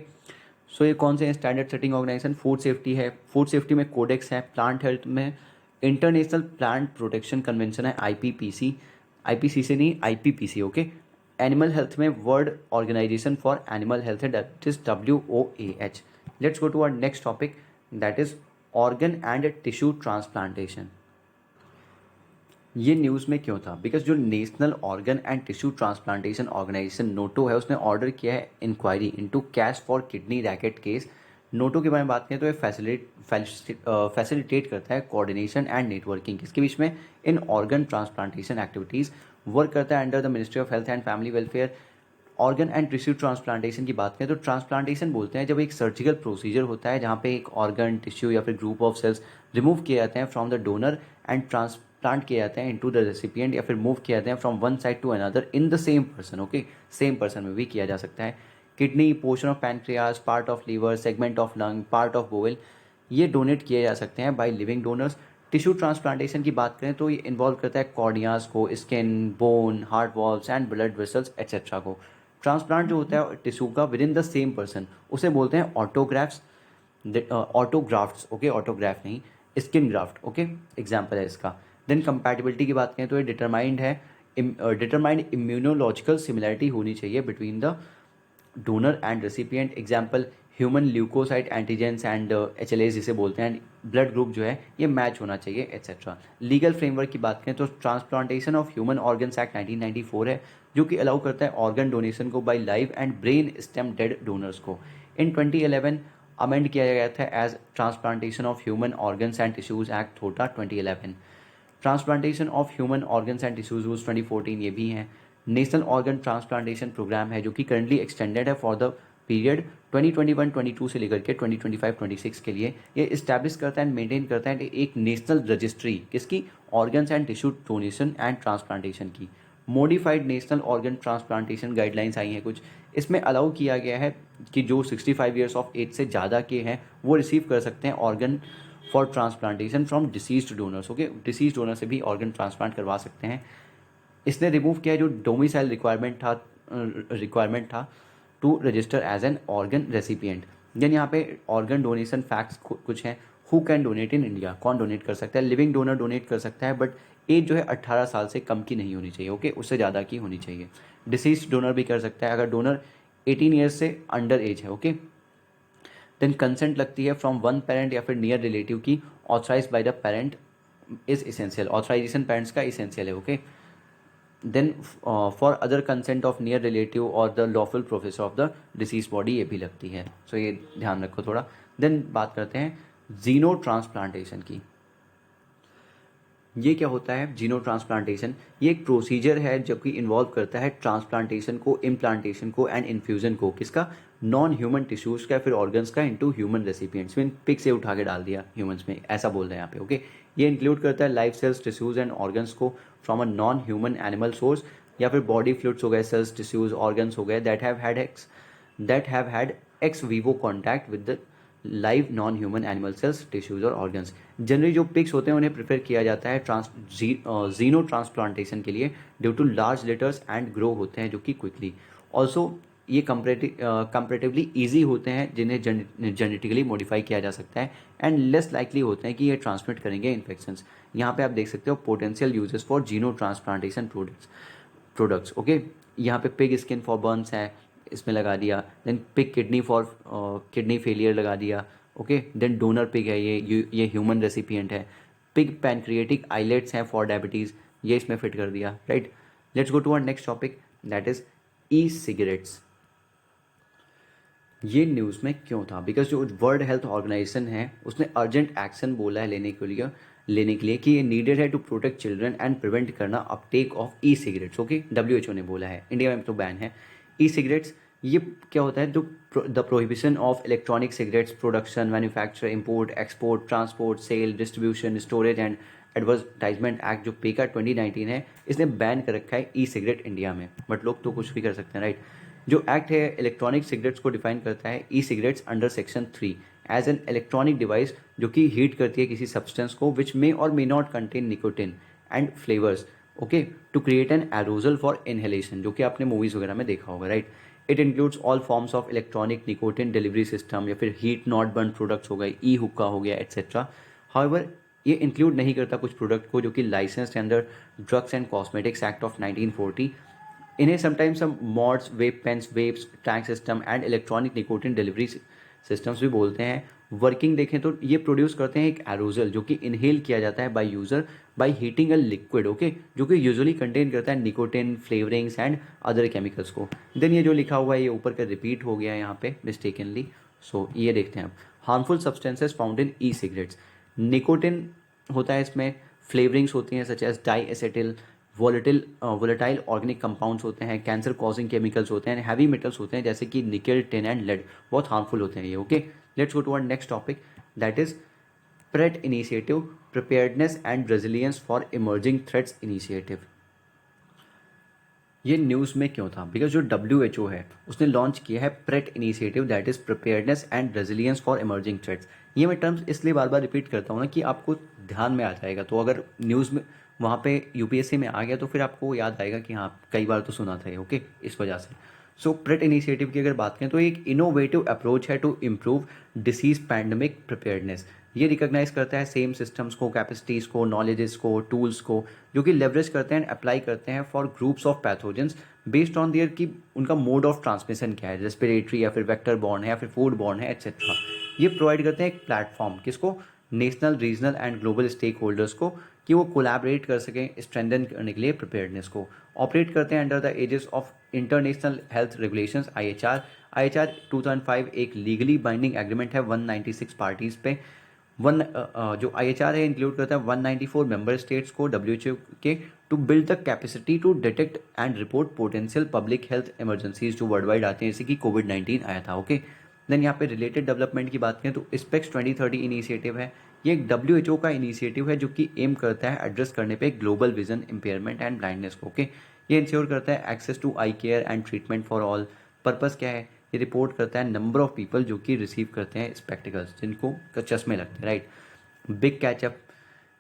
सो ये कौन से हैं standard setting organisation? Food safety है, फूड सेफ्टी में कोडेक्स है। प्लांट हेल्थ में इंटरनेशनल प्लांट प्रोटेक्शन कन्वेंशन है IPPC, IPCC नहीं IPPC। ओके, एनिमल हेल्थ में world organisation for animal health है that is WOAH। Let's go to our next topic that is organ and tissue transplantation. ये news में क्यों था? Because जो national organ and tissue transplantation organisation NOTTO है, उसने order किया है inquiry into cash for kidney racket case. NOTTO के बारे में बात करें तो ये फैसिलिटेट करता है कोऑर्डिनेशन एंड नेटवर्किंग किसके बीच में? इन ऑर्गन ट्रांसप्लांटेशन एक्टिविटीज़। वर्क करता है under the ministry of health and family welfare. Organ and tissue transplantation की बात करें तो ट्रांसप्लांटेशन बोलते हैं जब एक सर्जिकल प्रोसीजर होता है जहाँ पे एक ऑर्गन, टिश्यू या फिर ग्रुप ऑफ सेल्स रिमूव किए जाते हैं from the donor and transplant किए जाते हैं इनटू द रेसिपिएंट, या फिर मूव किए जाते हैं from one side to another in the same person. Okay, same person में भी किया जा सकता है। Kidney, portion of pancreas, part of liver, segment of lung, part of bowel, ये डोनेट किए जा सकते हैं by living donors. Tissue transplantation की बात करें तो ये इन्वॉल्व करता है कॉर्नियाज को, skin, bone, heart walls and blood vessels etcetera को। ट्रांसप्लांट जो होता है टिश्यू का with in the same person, उसे बोलते हैं ऑटोग्राफ्ट्स, ऑटोग्राफ्ट्स। ओके, ऑटोग्राफ नहीं, स्किन ग्राफ्ट। ओके, एग्जाम्पल है इसका। देन कंपैटिबिलिटी की बात करें तो ये डिटरमाइंड है, डिटरमाइंड इम्यूनोलॉजिकल सिमिलैरिटी होनी चाहिए between the donor and recipient. Example human leukocyte antigens and HLAs जिसे बोलते हैं, ब्लड ग्रुप जो है ये मैच होना चाहिए एक्सेट्रा। लीगल फ्रेमवर्क की बात करें तो transplantation of human organs act 1994 है, जो कि अलाउ करता है ऑर्गन डोनेशन को by live and brain stem dead donors को। इन 2011 अमेंड किया गया था as transplantation of human organs and tissues act थोटा 2011। Transplantation of human organs and tissues rules 2014 ये भी हैं। नेशनल ऑर्गन ट्रांसप्लांटेशन प्रोग्राम है जो कि करंटली एक्सटेंडेड है फॉर द पीरियड 2021-22 से लेकर के 2025-26 के लिए। ये इस्टेब्लिश करता है एंड मेंटेन करता है एक नेशनल रजिस्ट्री किसकी? Organs and tissue donation and transplantation की। Modified national organ transplantation guidelines आई हैं कुछ, इसमें अलाउ किया गया है कि जो 65 ईयर्स ऑफ एज से ज़्यादा के हैं वो रिसीव कर सकते हैं organ for transplantation from deceased donors. Okay, disease donor से भी ऑर्गन ट्रांसप्लांट करवा सकते हैं। इसने रिमूव किया जो डोमिसाइल रिक्वायरमेंट था to register as an organ recipient. Then यहाँ पे ऑर्गन डोनेशन फैक्ट्स कुछ हैं। Who can donate in India? कौन डोनेट कर सकता है? लिविंग डोनर डोनेट कर सकता है, बट एज जो है 18 साल से कम की नहीं होनी चाहिए। ओके, उससे ज़्यादा की होनी चाहिए। डिसीज डोनर भी कर सकता है अगर डोनर 18 ईयर्स से अंडर एज है। ओके, देन कंसेंट लगती है फ्रॉम वन पेरेंट या फिर नियर रिलेटिव की, authorise by the parent is essential. Authorisation parents का इसेंशियल है। Okay, then for other consent of near relative और the lawful possessor of the deceased body ये भी लगती है। सो ये ध्यान रखो थोड़ा। देन बात करते हैं जीनो ट्रांसप्लांटेशन की। ये क्या होता है जीनो ट्रांसप्लांटेशन? ये एक प्रोसीजर है जो कि इन्वॉल्व करता है ट्रांसप्लांटेशन को, इम्प्लांटेशन को एंड इन्फ्यूजन को, किसका? नॉन ह्यूमन टिश्यूज का फिर ऑर्गन्स का इनटू ह्यूमन रेसिपिएंट्स में। पिग से उठा के डाल दिया ह्यूमंस में, ऐसा बोल रहे हैं यहाँ पे। ओके, ये इंक्लूड करता है life cells, tissues and organs को from a non human animal source, या फिर बॉडी फ्लूइड्स हो गए, सेल्स, टिश्यूज, ऑर्गन्स हो गए that have had x Vivo contact with the live non human animal cells, tissues और ऑर्गन्स। जनरली जो pigs होते हैं उन्हें प्रेफर किया जाता है जीनो ट्रांसप्लांटेशन के लिए due to large litters and grow होते हैं जो कि क्विकली। ऑल्सो ये कंपेरेटिवली ईजी होते हैं, जिन्हें जेनेटिकली मॉडिफाई किया जा सकता है, एंड लेस लाइकली होते हैं कि ये ट्रांसमिट करेंगे इन्फेक्शंस। यहाँ पे आप देख सकते हो potential uses for xeno transplantation products. Okay, यहाँ पे पिग स्किन फॉर बर्न्स है, इसमें लगा दिया। Then pig kidney for kidney failure लगा दिया। ओके, देन डोनर पिग है, ये ह्यूमन रेसिपिएंट है। पिग पैनक्रिएटिक आइलेट्स हैं फॉर डायबिटीज़, ये इसमें फिट कर दिया, right. Let's go to our next topic, that is e cigarettes. ये न्यूज़ में क्यों था? बिकॉज जो वर्ल्ड हेल्थ ऑर्गेनाइजेशन है उसने अर्जेंट एक्शन बोला है लेने के लिए कि ये नीडेड है to protect children and prevent करना uptake of e cigarettes. Okay, WHO ने बोला है, इंडिया में तो बैन है ई सिगरेट्स। ये क्या होता है? जो the prohibition of electronic cigarettes production, manufacture, import, export, transport, sale, distribution, storage and advertisement act जो पेका 2019 है, इसने बैन कर रखा है ई सिगरेट इंडिया में। बट लोग तो कुछ भी कर सकते हैं, राइट। जो एक्ट है इलेक्ट्रॉनिक सिगरेट्स को डिफाइन करता है e cigarettes under section 3 as an electronic device जो कि हीट करती है किसी सब्सटेंस को विच मे और may not contain nicotine and flavours, okay, to create an aerosol for inhalation, जो कि आपने मूवीज वगैरह में देखा होगा, right. It includes all forms of electronic nicotine delivery system, या फिर हीट नॉट बर्न प्रोडक्ट्स हो गए, ई हुक्का हो गया, एट्सेट्रा। हाउएवर ये इंक्लूड नहीं करता कुछ प्रोडक्ट को जो कि licensed under drugs and cosmetics act of 1940। इन्हें समटाइम्स हम mods, vape pens, vapes, tank system and electronic nicotine delivery systems भी बोलते हैं। वर्किंग देखें तो ये प्रोड्यूस करते हैं एक एरोजल जो कि इनहेल किया जाता है by user by heating a liquid, okay, जो कि यूजुअली कंटेन करता है nicotine, flavourings and other chemicals को। देन ये जो लिखा हुआ है ये ऊपर का रिपीट हो गया है यहाँ पे मिस्टेकनली। सो ये देखते हैं अब, harmful substances found in e cigarettes. Nicotine होता है इसमें, फ्लेवरिंग्स होती हैं such as diacetyl, volatile organic compounds होते हैं, कैंसर कॉजिंग केमिकल्स होते हैं, हैवी मेटल्स होते हैं जैसे कि निकेल, टिन एंड लेड, बहुत हार्मफुल होते हैं ये, okay. Let's go to our next topic, that is PRET initiative, preparedness and resilience for emerging threats initiative. ये न्यूज़ में क्यों था? बिकॉज जो WHO है उसने लॉन्च किया है parade initiative, that is preparedness and resilience for emerging threats. ये मैं टर्म्स इसलिए बार बार रिपीट करता हूँ ना कि आपको ध्यान में आ जाएगा, तो अगर न्यूज़ में वहाँ पे UPSC में आ गया तो फिर आपको याद आएगा कि हाँ कई बार तो सुना था ये, ओके, इस वजह से। सो प्रेट इनिशिएटिव की अगर बात करें तो एक इनोवेटिव अप्रोच है to improve disease pandemic preparedness. ये रिकॉग्नाइज करता है सेम सिस्टम्स को, कैपेसिटीज़ को, नॉलेजेस को, टूल्स को, जो कि लेवरेज करते हैं एंड अप्लाई करते हैं for groups of pathogens based on there कि उनका मोड ऑफ ट्रांसमिशन क्या है, रेस्पिरेटरी या फिर वेक्टर बॉर्न है या फिर फूड बॉर्न है, एट्सेट्रा। ये प्रोवाइड करते हैं एक प्लेटफॉर्म, किसको? National, regional and global stakeholders को, कि वो कोलैबोरेट कर सकें स्ट्रेंथन करने के लिए प्रिपेयर्डनेस को। ऑपरेट करते हैं under the aegis of international health regulations IHR 2005 एक लीगली बाइंडिंग एग्रीमेंट है 196 पार्टीज पे। जो IHR है इंक्लूड करता है 194 मेंबर स्टेट्स को WHO के, to build the capacity to detect and report potential public health emergencies जो वर्ल्ड वाइड आते हैं, जैसे कि कोविड-19 आया था, ओके। देन यहाँ पे रिलेटेड डेवलपमेंट की बात करें तो स्पेक्स 2030 इनिशिएटिव है, ये एक WHO का इनिशिएटिव है जो कि एम करता है एड्रेस करने पे global vision impairment and blindness को, ओके। ये इंश्योर करता है access to eye care and treatment for all. Purpose क्या है? ये रिपोर्ट करता है नंबर ऑफ पीपल जो कि रिसीव करते हैं स्पेक्टिकल्स, जिनको चश्मे लगते हैं, राइट। बिग कैचअप,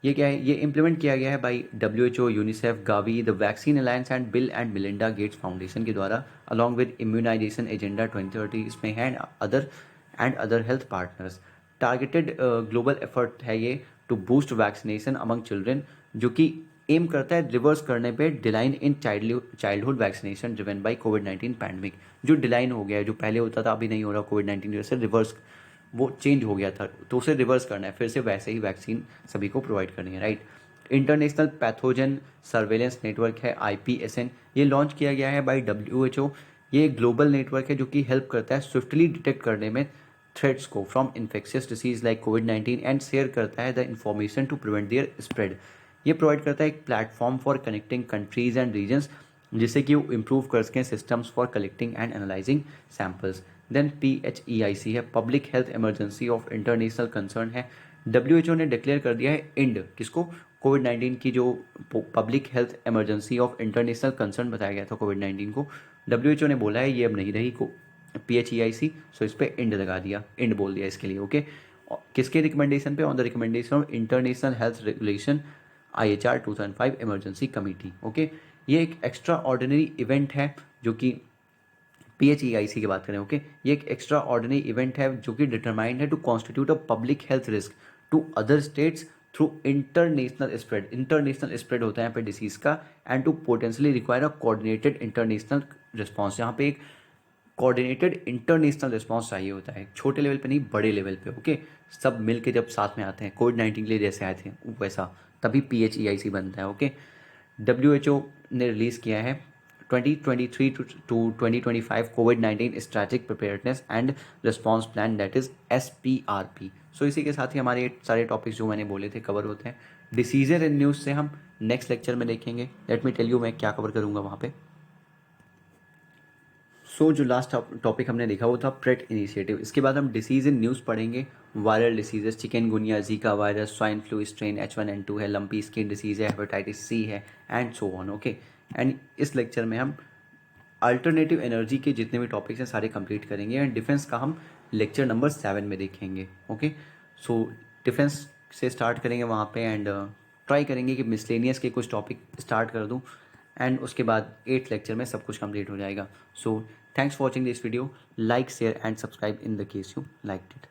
ये क्या है? ये इंप्लीमेंट किया गया है by WHO, UNICEF, Gavi, the vaccine alliance and Bill and Melinda Gates foundation के द्वारा, अलॉन्ग विद इम्यूनाइजेशन एजेंडा 2030 इसमें है, other health partners. Targeted global effort है ये to boost vaccination among children, जो कि एम करता है रिवर्स करने पे decline in childhood vaccination driven by कोविड-19 पैंडमिक। जो डिलाइन हो गया है, जो पहले होता था अभी नहीं हो रहा कोविड-19 की वजह से, रिवर्स वो चेंज हो गया था, तो उसे रिवर्स करना है, फिर से वैसे ही वैक्सीन सभी को प्रोवाइड करनी है, right. International pathogen surveillance network है IPSN, ये लॉन्च किया गया है बाई WHO। ये एक ग्लोबल नेटवर्क है जो कि हेल्प करता है स्विफ्टली डिटेक्ट करने में थ्रेट्स को फ्रॉम इन्फेक्शियस डिसीज लाइक कोविड-19 एंड शेयर करता है the information to prevent their spread. ये प्रोवाइड करता है एक platform for connecting countries and regions, जिससे कि वो इम्प्रूव कर सकें systems for collecting and analysing samples. Then PHEIC है, public health emergency of international concern है। WHO ने डिक्लेयर कर दिया है एंड किसको? कोविड-19 की जो public health emergency of international concern बताया गया था कोविड-19 को, WHO ने बोला है ये अब नहीं रही को PHEIC, सो इस पर एंड लगा दिया, एंड बोल दिया इसके लिए, ओके। किसके रिकमेंडेशन पे? On the recommendation of international health regulation IHR 2005 emergency committee, okay. ये एक एक्स्ट्रा ऑर्डिनरी इवेंट है जो कि PHEIC की बात करें, ओके, ये एक एक्स्ट्रा ऑर्डिनरी इवेंट है जो कि डिटरमाइंड है to constitute a public health risk to other states through international spread होता है यहाँ पे डिसीज का, and to potentially require a coordinated international response. यहाँ पे एक कोऑर्डिनेटेड इंटरनेशनल रिस्पॉन्स चाहिए होता है, छोटे लेवल पे नहीं, बड़े लेवल पे, ओके। सब मिल के जब साथ में आते हैं, कोविड-19 के लिए जैसे आए थे वैसा, तभी PHEIC बनता है, ओके। WHO ने रिलीज़ किया है 2023 टू 2025 कोविड-19 strategic preparedness and response plan, that is SPRP। So इसी के साथ ही हमारे ये सारे टॉपिक्स जो मैंने बोले थे कवर होते हैं। डिसीज़र इन न्यूज़ से हम नेक्स्ट लेक्चर में देखेंगे। लेट मी टेल यू मैं क्या कवर करूँगा वहाँ पे। सो जो लास्ट टॉपिक हमने देखा वो था प्रेट इनिशिएटिव। इसके बाद हम डिसीज़ इन न्यूज़ पढ़ेंगे, viral diseases, chikungunya, Zika virus, swine flu strain H1N2 है, लंपी स्किन डिसीज़ है, हेपेटाइटिस C है, and so on, okay. And इस लेक्चर में हम अल्टरनेटिव एनर्जी के जितने भी टॉपिक्स हैं सारे कंप्लीट करेंगे, एंड डिफेंस का हम लेक्चर नंबर 7 में देखेंगे, ओके। सो डिफेंस से स्टार्ट करेंगे वहाँ पे, एंड ट्राई करेंगे कि मिसलेनियस के कुछ टॉपिक स्टार्ट कर दूँ, एंड उसके बाद 8th लेक्चर में सब कुछ कंप्लीट हो जाएगा। So thanks for watching this video, like share and subscribe in the case you liked it.